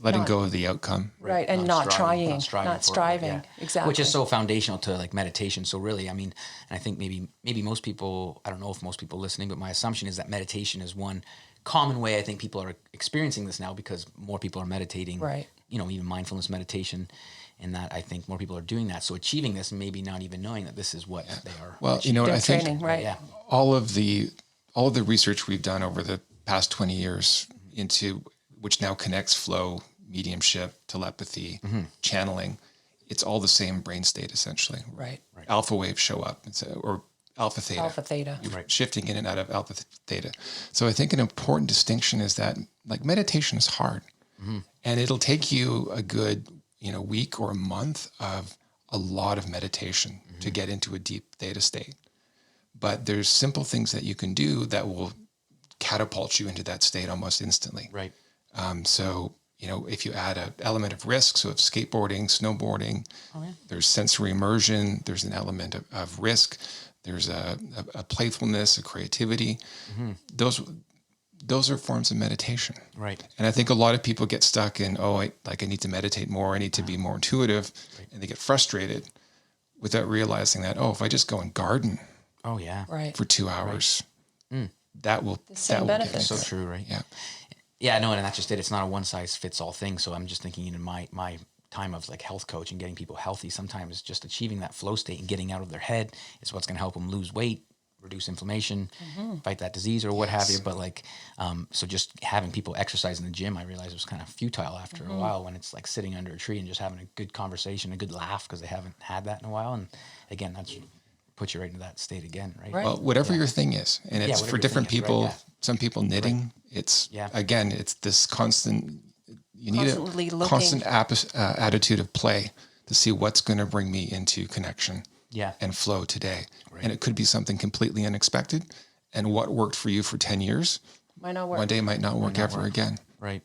letting go of the outcome. Right, and not striving. Exactly. Which is so foundational to like meditation. So really, I mean, and I think maybe most people, I don't know if most people listening, but my assumption is that meditation is one common way I think people are experiencing this now because more people are meditating, right? You know, even mindfulness meditation, and that I think more people are doing that. So achieving this and maybe not even knowing that this is what they are. Well, you know what I think? Training, right? Yeah. All of the research we've done over the past 20 years into which now connects flow, mediumship, telepathy, channeling, it's all the same brain state essentially. Right. Alpha waves show up, or alpha theta. Alpha theta. Shifting in and out of alpha theta. So I think an important distinction is that like meditation is hard, and it'll take you a good week or a month of a lot of meditation to get into a deep theta state. But there's simple things that you can do that will catapult you into that state almost instantly. Right. So, if you add an element of risk, so of skateboarding, snowboarding, there's sensory immersion, there's an element of risk, there's a playfulness, a creativity. Those are forms of meditation. Right. And I think a lot of people get stuck in, I need to meditate more, I need to be more intuitive, and they get frustrated without realizing that, if I just go and garden for 2 hours, that will benefits. get So true, right? Yeah. Yeah, no, and that's just it. It's not a one size fits all thing. So I'm just thinking in my time of like health coach and getting people healthy, sometimes just achieving that flow state and getting out of their head is what's going to help them lose weight, reduce inflammation, fight that disease or what have you. But like, so just having people exercise in the gym, I realized it was kind of futile after a while when it's like sitting under a tree and just having a good conversation, a good laugh because they haven't had that in a while. And again, that's put you right into that state again, right? Well, whatever your thing is, and it's for different people. Right, some people knitting. It's again, it's this constant. You need a constant attitude of play to see what's going to bring me into connection and flow today. Right. And it could be something completely unexpected. And what worked for you for 10 years might not work. One day might not work ever again. Right.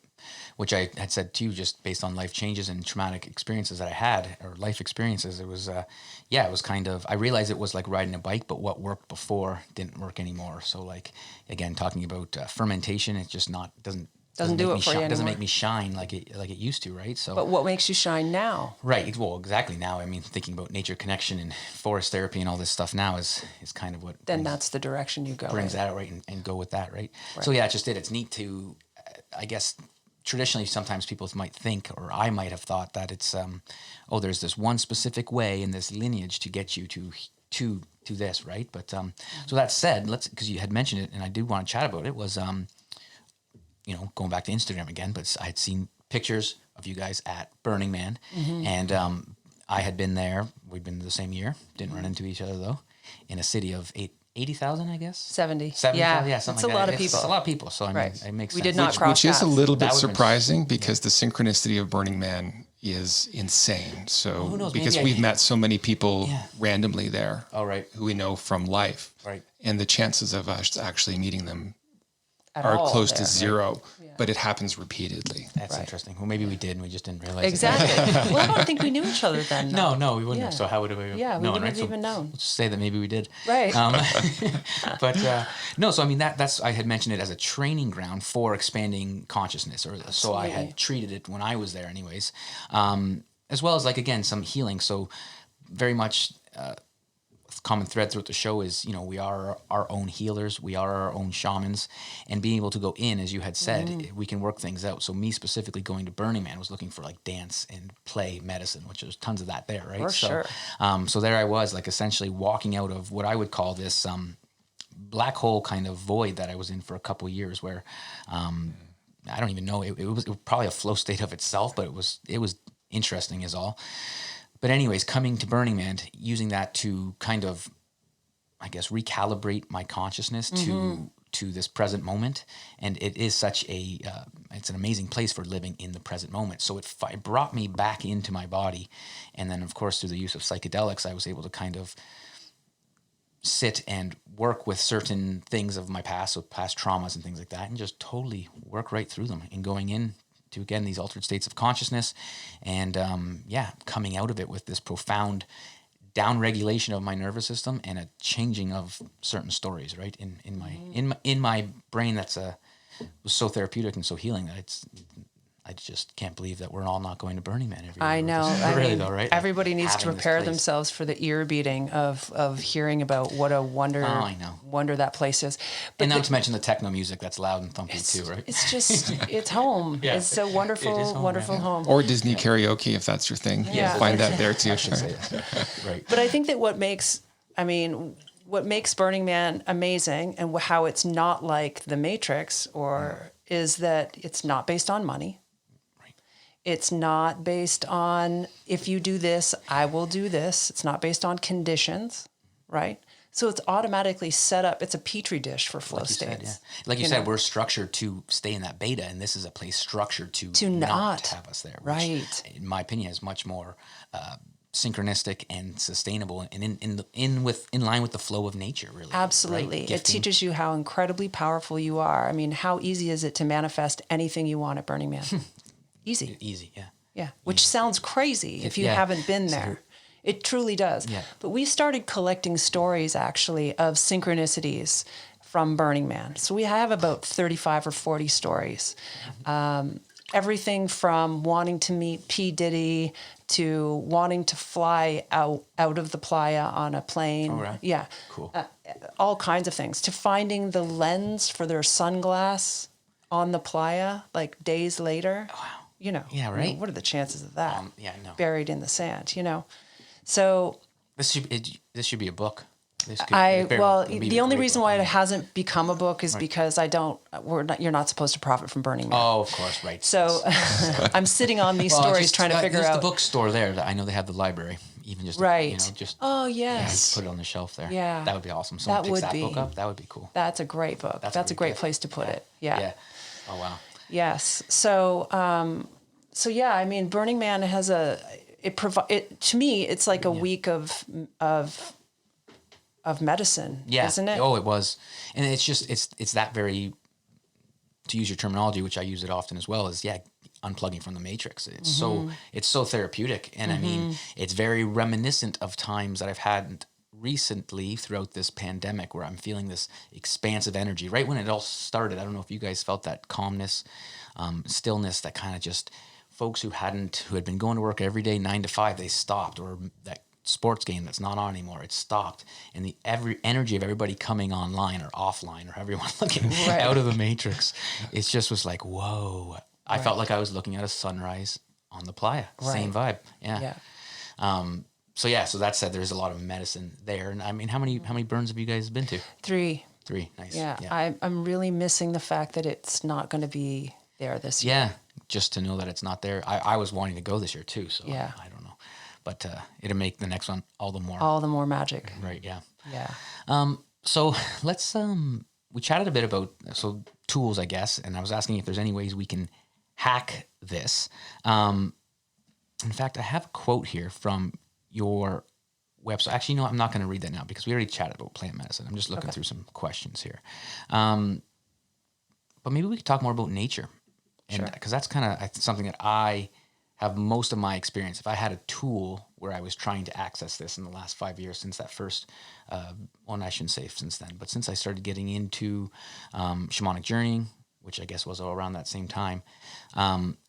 Which I had said to you, just based on life changes and traumatic experiences that I had, or life experiences, it was, it was kind of, I realized it was like riding a bike, but what worked before didn't work anymore. So like, again, talking about fermentation, it's just doesn't do it for you anymore. Doesn't make me shine like it used to, right? So, but what makes you shine now? Right. Well, exactly now. I mean, thinking about nature connection and forest therapy and all this stuff now is kind of what. Then that's the direction you go. Brings that out, right, and go with that, right? So yeah, it's just it. It's neat to, I guess. Traditionally, sometimes people might think, or I might have thought that it's, there's this one specific way in this lineage to get you to this, right? But so that said, because you had mentioned it, and I did want to chat about it, was going back to Instagram again, but I had seen pictures of you guys at Burning Man, and I had been there. We'd been the same year, didn't run into each other though, in a city of 80,000, I guess. 70. Yeah, something like that. It's a lot of people. So I mean, it makes sense. We did not cross Which is a little bit That would've been- surprising because the synchronicity of Burning Man is insane. So who knows? because Maybe we've met so many people randomly there, Oh, right. who we know from life, Right. and the chances of us actually meeting them are all close to there. zero, but it happens repeatedly. That's interesting. Well, maybe we did and we just didn't realize it. Exactly. Well, I don't think we knew each other then. though. No, we wouldn't Yeah. have. So how would we have Yeah, we known, wouldn't right? have So even known. let's just say that maybe we did. Right. But no, so I mean that's I had mentioned it as a training ground for expanding consciousness, or so I had treated it when I was there, anyways. As well as like again some healing. So very much common thread throughout the show is we are our own healers, we are our own shamans, and being able to go in, as you had said, we can work things out. So me specifically going to Burning Man was looking for like dance and play medicine, which there's tons of that there, right? For sure. So there I was, like essentially walking out of what I would call this black hole kind of void that I was in for a couple of years, where I don't even know, it was probably a flow state of itself, but it was interesting is all. But anyways, coming to Burning Man, using that to kind of, I guess, recalibrate my consciousness to this present moment. And it is such it's an amazing place for living in the present moment. So it brought me back into my body. And then, of course, through the use of psychedelics, I was able to kind of sit and work with certain things of my past, so past traumas and things like that, and just totally work right through them and going in to, again, these altered states of consciousness, and coming out of it with this profound down-regulation of my nervous system and a changing of certain stories, right? In my brain, was so therapeutic and so healing that I just can't believe that we're all not going to Burning Man every year. I know. Really though, right? Everybody Like, needs to having this prepare place. themselves for the ear beating of hearing about what a wonder that place is. But And not to mention the techno music that's loud and thumpy too, right? it's just, it's home. Yeah. It's a wonderful, It is home, wonderful right? home. Or Disney karaoke, if that's your thing. Yeah. You'll find that there too. Right. But I think that what makes Burning Man amazing and how it's not like The Matrix is that it's not based on money. It's not based on, if you do this, I will do this. It's not based on conditions, right? So it's automatically set up. It's a petri dish for flow states. Like you said, we're structured to stay in that beta, and this is a place structured to not have us there. Right. Which, in my opinion, is much more synchronistic and sustainable, and in line with the flow of nature, really. Absolutely. Right? It teaches you how incredibly powerful you are. I mean, how easy is it to manifest anything you want at Burning Man? Easy. Easy, yeah. Yeah, which sounds crazy if you haven't been there. It truly does. Yeah. But we started collecting stories, actually, of synchronicities from Burning Man. So we have about 35 or 40 stories. Everything from wanting to meet P. Diddy to wanting to fly out of the playa on a plane. Oh, right. Yeah. Cool. All kinds of things. To finding the lens for their sunglass on the playa, like days later. Wow. Yeah, right. What are the chances of that? No. Buried in the sand, So This should be a book. The only reason why it hasn't become a book is because you're not supposed to profit from Burning Man. Oh, of course, right. So I'm sitting on these stories trying to figure out. There's the bookstore there. I know they have the library. Even just right. Oh yes. put it on the shelf there. Yeah. That would be awesome. Someone picks that book up. That would be cool. That's a great book. That's a great place to put it. Yeah. Yeah. Oh wow. Yes. So Burning Man has to me, it's like a week of medicine, isn't it? Oh, it was. And it's just, it's that very, to use your terminology, which I use it often as well, is unplugging from the matrix. It's so therapeutic. And I mean, it's very reminiscent of times that I've had recently throughout this pandemic where I'm feeling this expansive energy. Right when it all started, I don't know if you guys felt that calmness, stillness, that kind of just folks who had been going to work every day 9 to 5, they stopped, or that sports game that's not on anymore, it stopped, and the energy of everybody coming online or offline, or everyone looking out of the matrix, it just was like, whoa. I felt like I was looking at a sunrise on the playa. Same vibe. So that said, there's a lot of medicine there. And I mean, how many burns have you guys been to? 3. 3. Nice. Yeah. I'm really missing the fact that it's not going to be there this year. Yeah. Just to know that it's not there. I was wanting to go this year too. So I don't know, but it'll make the next one all the more magic. Right. Yeah. Yeah. So let's, we chatted a bit about, tools, I guess. And I was asking if there's any ways we can hack this. In fact, I have a quote here from your website. Actually, no, I'm not going to read that now because we already chatted about plant medicine. I'm just looking through some questions here. But maybe we could talk more about nature. And because that's kind of something that I have most of my experience. If I had a tool where I was trying to access this in the last 5 years since that first, well, I shouldn't say since then, but since I started getting into shamanic journeying, which I guess was around that same time,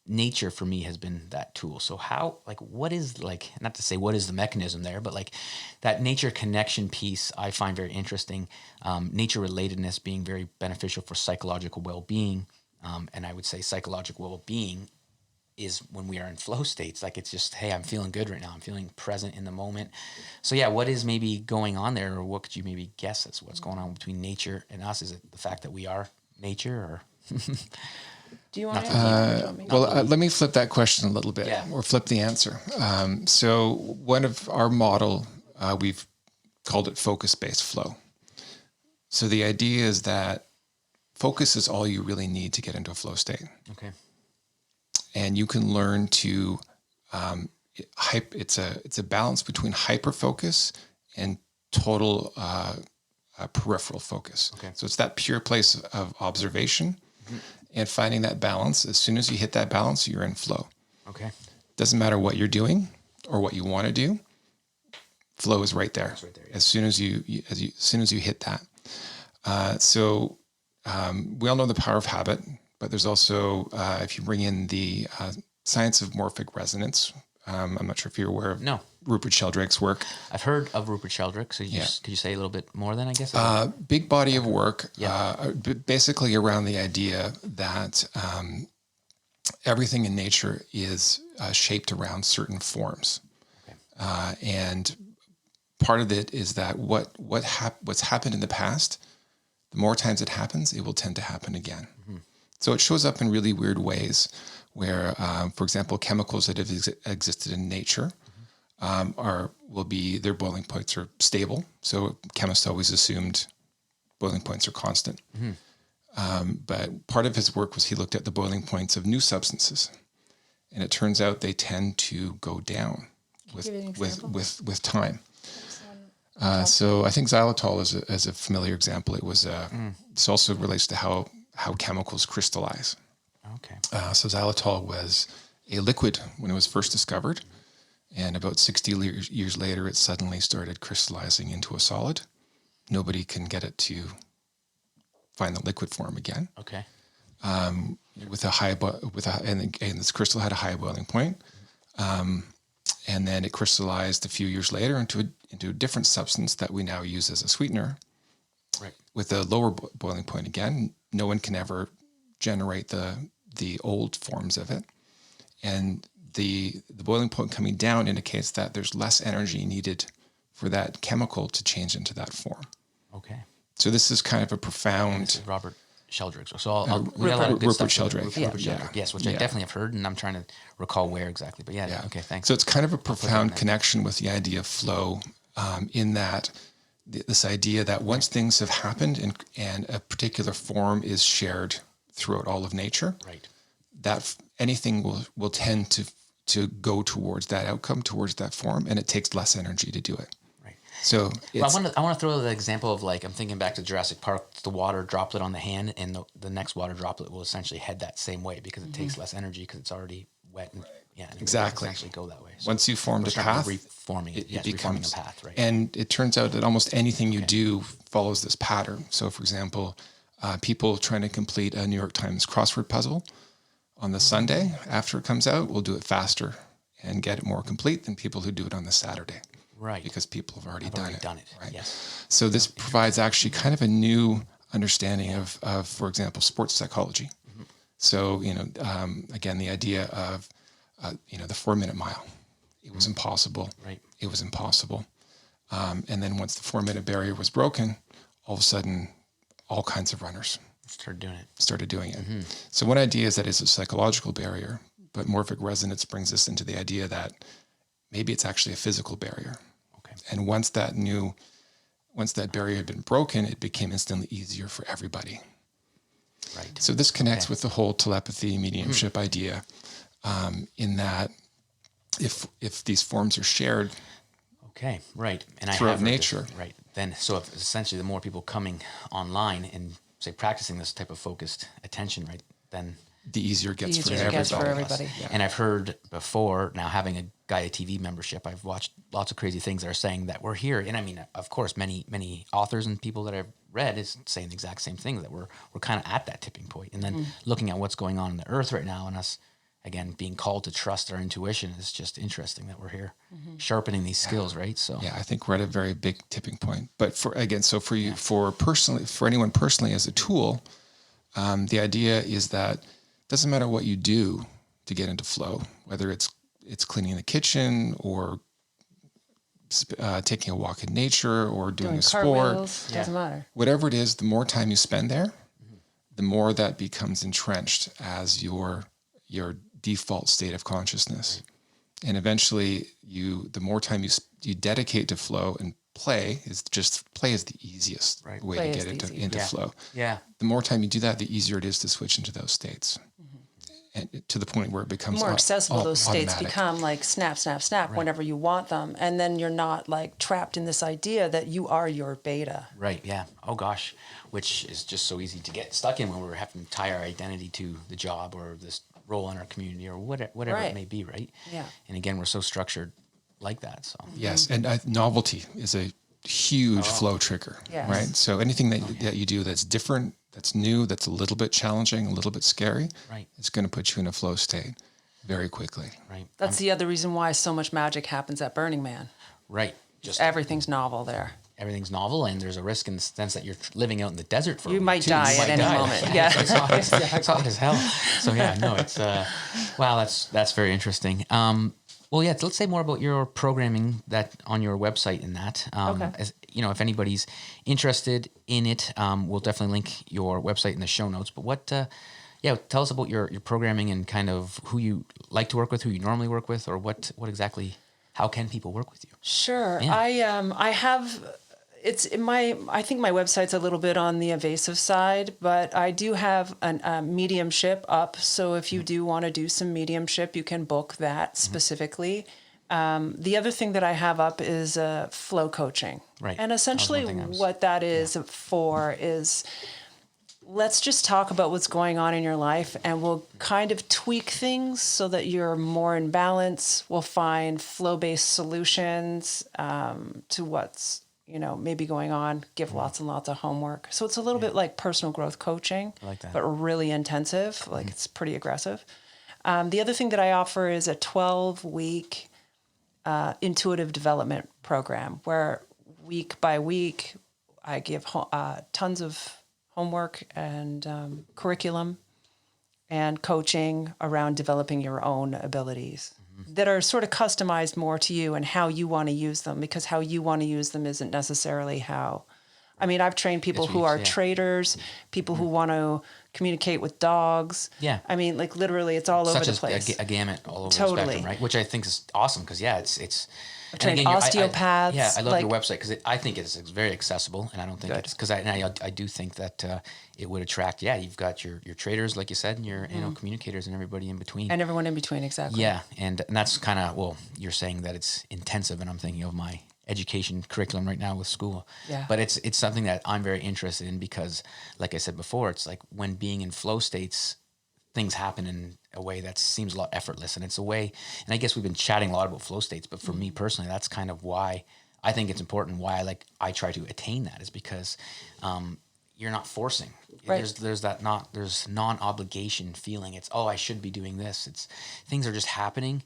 nature for me has been that tool. So how, like, what is, like, not to say what is the mechanism there, but like that nature connection piece I find very interesting. Nature relatedness being very beneficial for psychological well-being. And I would say psychological well-being is when we are in flow states. Like, it's just, hey, I'm feeling good right now. I'm feeling present in the moment. So yeah, what is maybe going on there, or what could you maybe guess as what's going on between nature and us? Is it the fact that we are nature, or? Do you want to answer? Let me flip that question a little bit, or flip the answer. So one of our model, we've called it focus-based flow. So the idea is that focus is all you really need to get into a flow state. Okay. And you can learn to, it's a balance between hyper focus and total peripheral focus. Okay. So it's that pure place of observation and finding that balance. As soon as you hit that balance, you're in flow. Okay. Doesn't matter what you're doing or what you want to do. Flow is right there. Right there, yeah. As soon as you hit that. We all know the power of habit, but there's also, if you bring in the science of morphic resonance, I'm not sure if you're aware of Rupert Sheldrake's work. I've heard of Rupert Sheldrake. So could you say a little bit more then, I guess? Big body of work, basically around the idea that everything in nature is shaped around certain forms. Okay. And part of it is that what's happened in the past, the more times it happens, it will tend to happen again. Mm-hmm. So it shows up in really weird ways where, for example, chemicals that have existed in nature their boiling points are stable. So chemists always assumed boiling points are constant. Mm-hmm. But part of his work was he looked at the boiling points of new substances. And it turns out they tend to go down with time. So I think xylitol is a familiar example. It was this also relates to how chemicals crystallize. Okay. So xylitol was a liquid when it was first discovered, and about 60 years later, it suddenly started crystallizing into a solid. Nobody can get it to find the liquid form again. Okay. And this crystal had a high boiling point. And then it crystallized a few years later into a different substance that we now use as a sweetener. Right. With a lower boiling point again. No one can ever generate the old forms of it. And the boiling point coming down indicates that there's less energy needed for that chemical to change into that form. Okay. So this is kind of a profound... Robert Sheldrake. So Rupert Sheldrake. Yes, which I definitely have heard, and I'm trying to recall where exactly. But okay, thanks. So it's kind of a profound connection with the idea of flow, in that this idea that once things have happened and a particular form is shared throughout all of nature, right, that anything will tend to go towards that outcome, towards that form, and it takes less energy to do it. So I want to throw the example of, like, I'm thinking back to Jurassic Park, the water droplet on the hand, and the next water droplet will essentially head that same way because it takes less energy because it's already wet. And, and exactly. It will essentially go that way. So once you formed a path, reforming a path, right? And it turns out that almost anything you do follows this pattern. So, for example, people trying to complete a New York Times crossword puzzle on the Sunday after it comes out will do it faster and get it more complete than people who do it on the Saturday. Right. Because people have already done it. Right. Yes. So this provides actually kind of a new understanding of, for example, sports psychology. Mm-hmm. So, again, the idea of, the 4-minute mile, it was impossible. Right. It was impossible. And then once the 4-minute barrier was broken, all of a sudden, all kinds of runners started doing it. Mm-hmm. So one idea is that it's a psychological barrier, but morphic resonance brings us into the idea that maybe it's actually a physical barrier. Okay. And once that barrier had been broken, it became instantly easier for everybody. Right. So this connects with the whole telepathy, mediumship idea, in that if these forms are shared, right, and throughout nature, right, then so if essentially the more people coming online and say practicing this type of focused attention, right, then the easier it gets, The for, easier it everybody. gets for everybody. Yeah. And I've heard before, now having a Gaia TV membership, I've watched lots of crazy things that are saying that we're here. And I mean, of course, many authors and people that I've read is saying the exact same thing, that we're kind of at that tipping point. And then looking at what's going on in the earth right now, and us, again, being called to trust our intuition, is just interesting that we're here sharpening these skills, right? So Yeah, I think we're at a very big tipping point. But for you, for anyone personally as a tool, the idea is that it doesn't matter what you do to get into flow, whether it's cleaning the kitchen or taking a walk in nature or doing a sport. Doesn't matter. Whatever it is, the more time you spend there, the more that becomes entrenched as your default state of consciousness. And eventually the more time you dedicate to flow, and play is the easiest way to get into flow. Yeah. The more time you do that, the easier it is to switch into those states. And to the point where it becomes more accessible. Those states automatic. become like snap, snap, snap whenever you want them. And then you're not like trapped in this idea that you are your beta. Right. Yeah. Oh gosh, which is just so easy to get stuck in when we're having to tie our identity to the job or this role in our community or whatever it may be. Right. Yeah. And again, we're so structured like that. So Yes, and novelty is a huge flow trigger, Yes. right? So anything that you do that's different, that's new, that's a little bit challenging, a little bit scary, Right. it's going to put you in a flow state very quickly. right. That's the other reason why so much magic happens at Burning Man. Right. Just Everything's novel there. everything's novel, and there's a risk in the sense that you're living out in the desert for a You week, might too. die at any moment. Yeah. It's hot as hell. So yeah, no, it's wow, that's very interesting. Well, yeah, let's say more about your programming that on your website and that. Okay. As, you know, if anybody's interested in it, we'll definitely link your website in the show notes. But what, tell us about your programming and kind of who you like to work with, who you normally work with, or what exactly, how can people work with you? Sure. Yeah. I have, I think my website's a little bit on the evasive side, but I do have a mediumship up. So if you do want to do some mediumship, you can book that specifically. The other thing that I have up is flow coaching. Right. And essentially what that is for is, let's just talk about what's going on in your life, and we'll kind of tweak things so that you're more in balance. We'll find flow-based solutions to what's, maybe going on, give lots and lots of homework. So it's a little bit like personal growth coaching, I like that. but really intensive. Like it's pretty aggressive. The other thing that I offer is a 12-week intuitive development program where week by week I give tons of homework and curriculum and coaching around developing your own abilities that are sort of customized more to you and how you want to use them, because how you want to use them isn't necessarily how. I mean, I've trained people who are traders, people who want to communicate with dogs. Yeah. I mean, like literally it's all over the place. A gamut all over the Totally. spectrum, right? Which I think is awesome because, it's I've trained osteopaths. I love your website because I think it's very accessible, and I don't think it's because I do think that it would attract. Yeah, you've got your traders, like you said, and your communicators and everybody in between. And everyone in between, exactly. Yeah, and that's kind of you're saying that it's intensive, and I'm thinking of my education curriculum right now with school. Yeah. But it's something that I'm very interested in because, like I said before, it's like when being in flow states, things happen in a way that seems a lot effortless, and it's a way. And I guess we've been chatting a lot about flow states, but for me personally, that's kind of why I think it's important. Why I try to attain that is because you're not forcing. Right. There's non-obligation feeling. It's I should be doing this. It's things are just happening.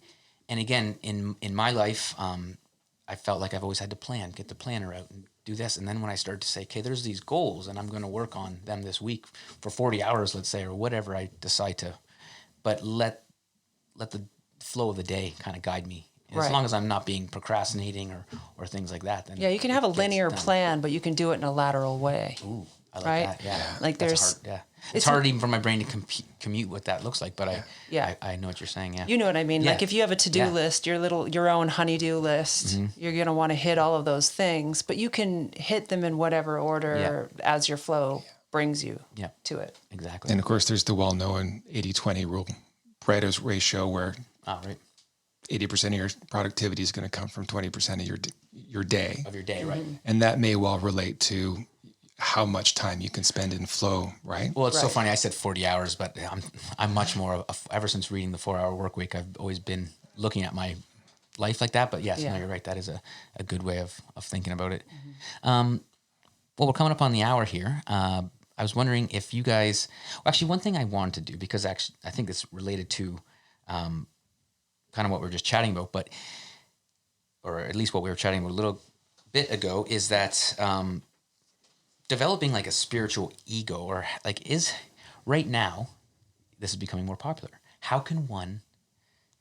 And again, in my life, I felt like I've always had to get the planner out and do this. And then when I started to say, okay, there's these goals and I'm going to work on them this week for 40 hours, let's say, or whatever I decide to, but let the flow of the day kind of guide me. And as long as I'm not being procrastinating or things like that. Then you can have a linear plan, but you can do it in a lateral way. Ooh, I like right? that. Yeah. Like That's hard. It's hard even for my brain to commute what that looks like, but I know what you're saying. Yeah. You know what I mean? Yeah. Like if you have a to-do list, your own honey-do list, you're going to want to hit all of those things, but you can hit them in whatever order as your flow brings you to it. Exactly. And of course, there's the well-known 80-20 rule, Pareto's ratio, where 80% of your productivity is going to come from 20% of your day. Of your day, right. And that may well relate to how much time you can spend in flow, right? Well, it's so funny. I said 40 hours, but I'm much more ever since reading the 4-Hour Workweek, I've always been looking at my life like that. But yes, no, you're right. That is a good way of thinking about it. Well, we're coming up on the hour here. I was wondering if you guys, actually one thing I wanted to do, because actually I think it's related to kind of what we were just chatting about, or at least what we were chatting about a little bit ago, is that developing like a spiritual ego, or like is right now, this is becoming more popular. How can one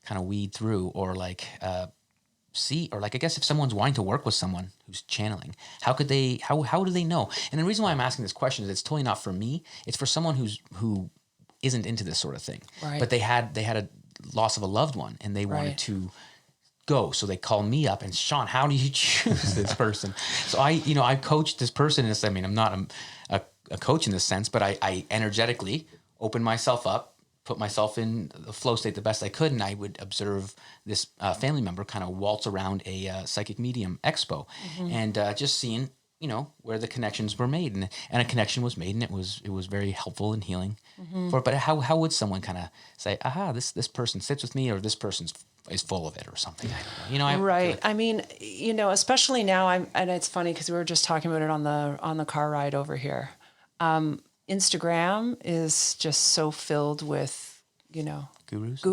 kind of weed through, or like see, or like, I guess if someone's wanting to work with someone who's channeling, how do they know? And the reason why I'm asking this question is it's totally not for me. It's for someone who isn't into this sort of thing, right. But they had a loss of a loved one and they wanted to go. So they call me up and, Sean, how do you choose this person? So I coached this person in this. I mean, I'm not a coach in this sense, but I energetically opened myself up, put myself in the flow state the best I could, and I would observe this family member kind of waltz around a psychic medium expo, and just seeing, where the connections were made, and a connection was made, and it was very helpful and healing. But how would someone kind of say, aha, this person sits with me, or this person's is full of it, or something? I don't know. Right. I mean, especially now, and it's funny because we were just talking about it on the car ride over here. Instagram is just so filled with, Gurus.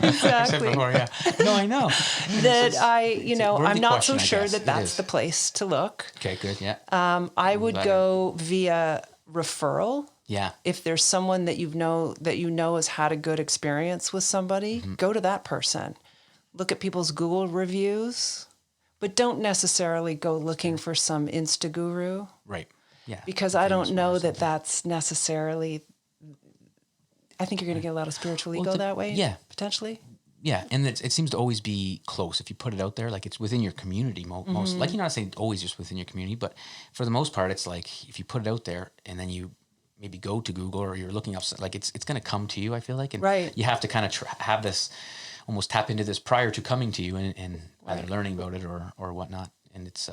Exactly. Before, yeah. No, I know. That I'm not so sure that that's the place to look. Okay, good. Yeah. I would go via referral. Yeah. If there's someone that you know has had a good experience with somebody, go to that person. Look at people's Google reviews, but don't necessarily go looking for some Insta guru. Right. Yeah. Because I don't know that that's necessarily. I think you're going to get a lot of spiritual ego that way. Yeah. Potentially. Yeah, and it seems to always be close. If you put it out there, like it's within your community, most like, you're not saying always just within your community, but for the most part, it's like if you put it out there and then you maybe go to Google, or you're looking up, like it's going to come to you, I feel like. And you have to kind of have this, almost tap into this prior to coming to you, and either learning about it or whatnot. And it's...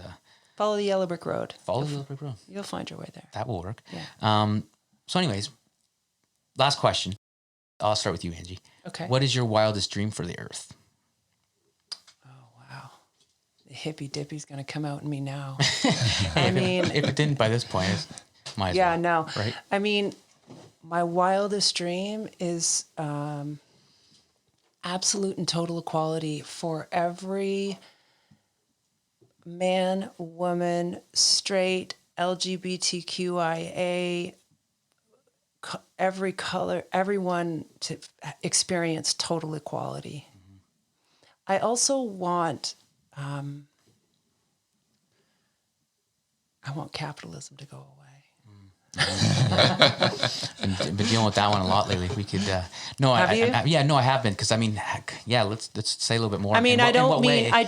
follow the yellow brick road. Follow the yellow brick road. You'll find your way there. That will work. Yeah. So anyways, last question. I'll start with you, Angie. Okay. What is your wildest dream for the earth? Oh, wow. The hippy dippy's going to come out in me now. I mean... If it didn't by this point, it's might as well. No. Right? I mean, my wildest dream is absolute and total equality for every man, woman, straight, LGBTQIA, every color, everyone to experience total equality. I also want, I want capitalism to go away. Been dealing with that one a lot lately. We could, no, have you? I have been, because I mean, let's say a little bit more. I mean, I don't mean I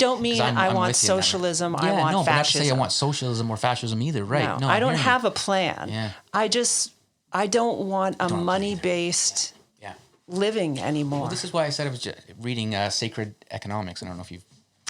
want with you socialism. I want no, fascism. But not to say I want socialism or fascism either, right? No, I don't have a plan. Yeah. I don't want a money-based living anymore. Well, this is why I said I was just reading Sacred Economics. I don't know if you've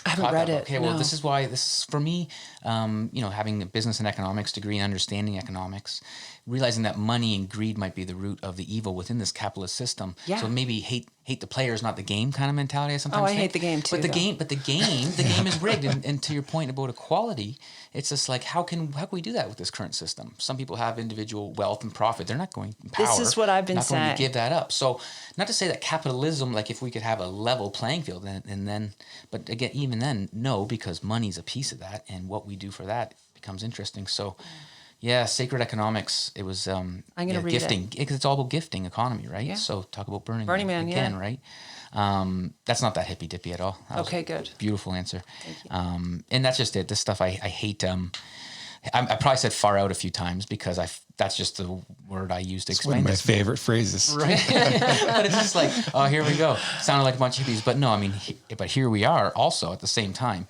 I haven't read it. Okay, well, this is for me, having a business and economics degree and understanding economics, realizing that money and greed might be the root of the evil within this capitalist system. Yeah. So maybe hate the players, not the game kind of mentality. I sometimes think. hate the game too. But the game is rigged. And to your point about equality, it's just like how can we do that with this current system? Some people have individual wealth and profit. They're not going power. This is what I've been saying. Not going to give that up. So not to say that capitalism, like if we could have a level playing field, and then, but again, even then, no, because money's a piece of that, and what we do for that becomes interesting. So. Yeah, Sacred Economics. It was I'm going to read gifting, because it's all about gifting economy, right? Yeah. So talk about Burning Man again, right? That's not that hippy dippy at all. Okay, good. Beautiful answer. Thank you. And that's just it. This stuff I hate. I probably said far out a few times because that's just the word I use to explain. One of my favorite phrases. Right. But it's just like, oh, here we go. Sounded like a bunch of hippies, but no, I mean, but here we are also at the same time.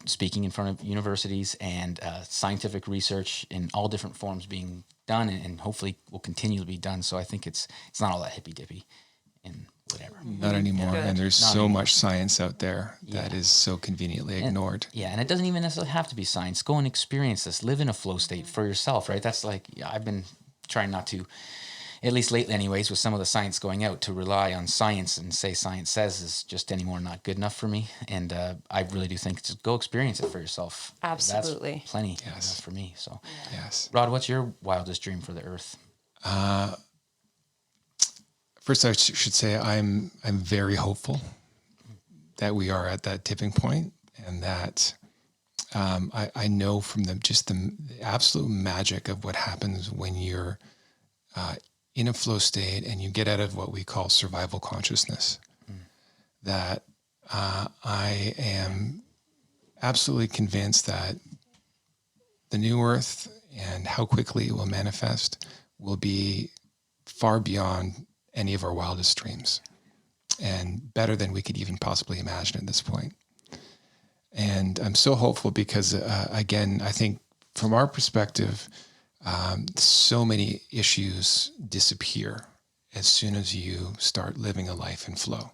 Speaking in front of universities and scientific research in all different forms being done, and hopefully will continue to be done. So I think it's not all that hippy dippy, in whatever. Not anymore. Good. And there's Not so anymore. much science out there that is so conveniently ignored. And it doesn't even necessarily have to be science. Go and experience this. Live in a flow state for yourself, right? That's like, I've been trying not to, at least lately anyways, with some of the science going out, to rely on science and say science says is just anymore not good enough for me. And I really do think to go experience it for yourself. Absolutely. That's plenty Yes. enough for me. So, Yes. Rod, what's your wildest dream for the earth? First, I should say I'm very hopeful that we are at that tipping point, and that I know from the absolute magic of what happens when you're in a flow state and you get out of what we call survival consciousness. That I am absolutely convinced that the new earth and how quickly it will manifest will be far beyond any of our wildest dreams, and better than we could even possibly imagine at this point. And I'm so hopeful because, again, I think from our perspective, so many issues disappear as soon as you start living a life in flow,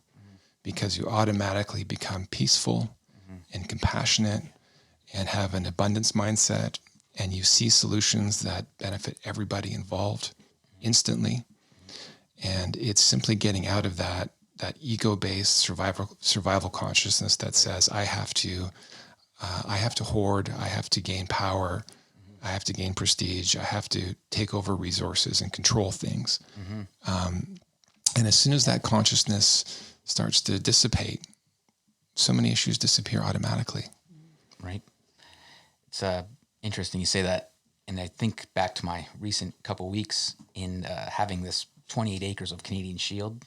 because you automatically become peaceful and compassionate and have an abundance mindset, and you see solutions that benefit everybody involved instantly. And it's simply getting out of that ego-based survival consciousness that says I have to hoard, I have to gain power, I have to gain prestige, I have to take over resources and control things. And as soon as that consciousness starts to dissipate, so many issues disappear automatically. Right. It's interesting you say that. And I think back to my recent couple weeks in having this 28 acres of Canadian Shield,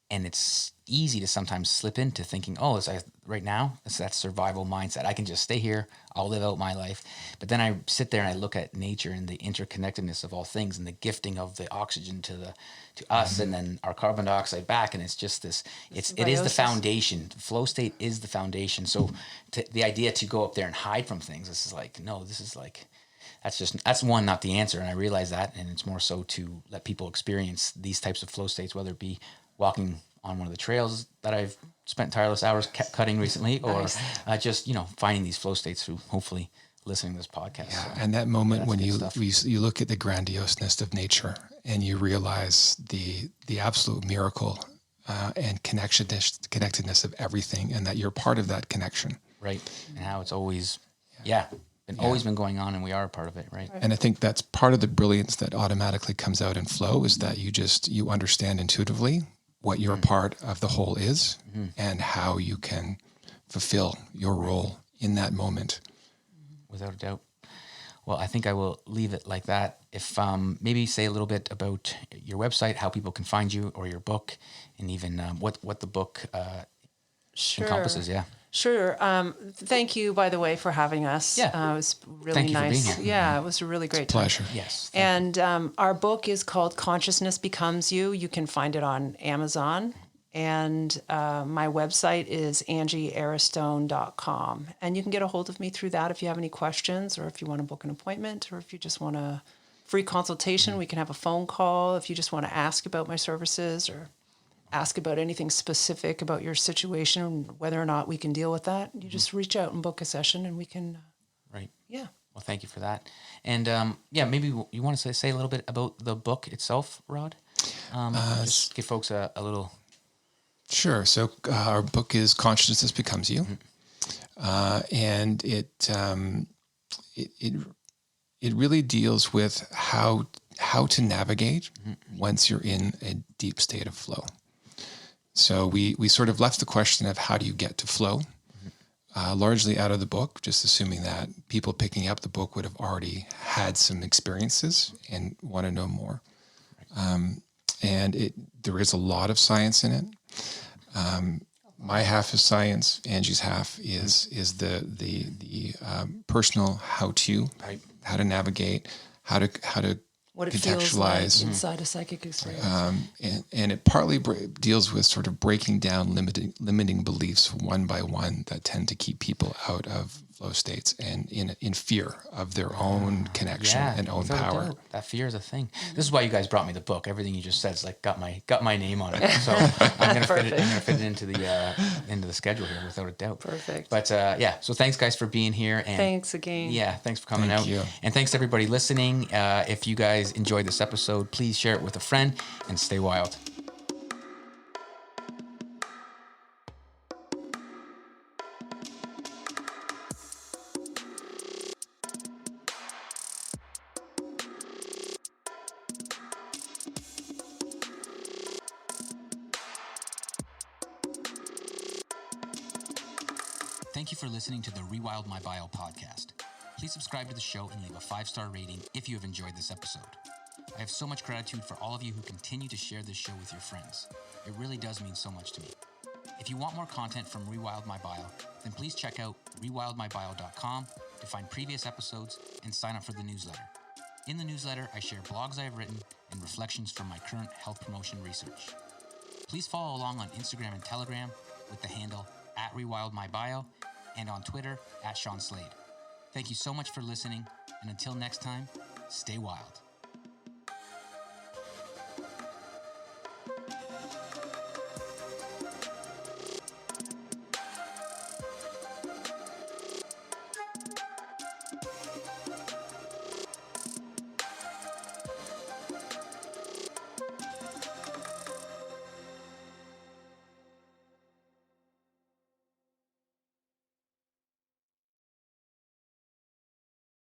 and it's easy to sometimes slip into thinking, oh, it's right now, it's that survival mindset. I can just stay here. I'll live out my life. But then I sit there and I look at nature and the interconnectedness of all things and the gifting of the oxygen to us and then our carbon dioxide back. And it's just this, it is the foundation. Flow state is the foundation. So the idea to go up there and hide from things, this is like, no, this is like, that's one, not the answer. And I realize that. And it's more so to let people experience these types of flow states, whether it be walking on one of the trails that I've spent tireless hours cutting recently, or just, finding these flow states through hopefully listening to this podcast. Yeah, so, and that moment when you look at the grandioseness of nature and you realize the absolute miracle and connectedness of everything, and that you're part of that connection. Right. And how it's always, always been going on, and we are a part of it, right? And I think that's part of the brilliance that automatically comes out in flow, is that you understand intuitively what your part of the whole is and how you can fulfill your role in that moment. Without a doubt. Well, I think I will leave it like that. If maybe say a little bit about your website, how people can find you, or your book, and even what the book encompasses. Yeah. Sure. Thank you, by the way, for having us. Yeah. It was really Thank you nice. for being here. Yeah, it was a really great time. Pleasure. Yes. And our book is called Consciousness Becomes You. You can find it on Amazon. And my website is angiearistone.com. And you can get a hold of me through that if you have any questions, or if you want to book an appointment, or if you just want a free consultation. We can have a phone call if you just want to ask about my services, or ask about anything specific about your situation and whether or not we can deal with that. You just reach out and book a session, and we can. Right. Yeah. Well, thank you for that. And maybe you want to say a little bit about the book itself, Rod? Just give folks a little. Sure. So our book is Consciousness Becomes You, and it really deals with how to navigate once you're in a deep state of flow. So we sort of left the question of how do you get to flow, largely out of the book, just assuming that people picking up the book would have already had some experiences and want to know more. And there is a lot of science in it. My half is science. Angie's half is the personal how to navigate, how to What it feels like contextualize. inside a psychic experience. And it partly deals with sort of breaking down limiting beliefs one by one that tend to keep people out of flow states and in fear of their own connection and own without a power. doubt. That fear is a thing. This is why you guys brought me the book. Everything you just said is like got my name on it. So I'm gonna fit it into the schedule here without a doubt. Perfect. But so thanks guys for being here. And thanks again. Yeah, thanks for coming out. Thank you. And thanks to everybody listening. If you guys enjoyed this episode, please share it with a friend and stay wild. Thank you for listening to the Rewild My Bio podcast. Please subscribe to the show and leave a 5-star rating if you have enjoyed this episode. I have so much gratitude for all of you who continue to share this show with your friends. It really does mean so much to me. If you want more content from Rewild My Bio, then please check out rewildmybio.com to find previous episodes and sign up for the newsletter. In the newsletter, I share blogs I have written and reflections from my current health promotion research. Please follow along on Instagram and Telegram with the handle @RewildMyBio and on Twitter @Sean Slade. Thank you so much for listening, and until next time, stay wild.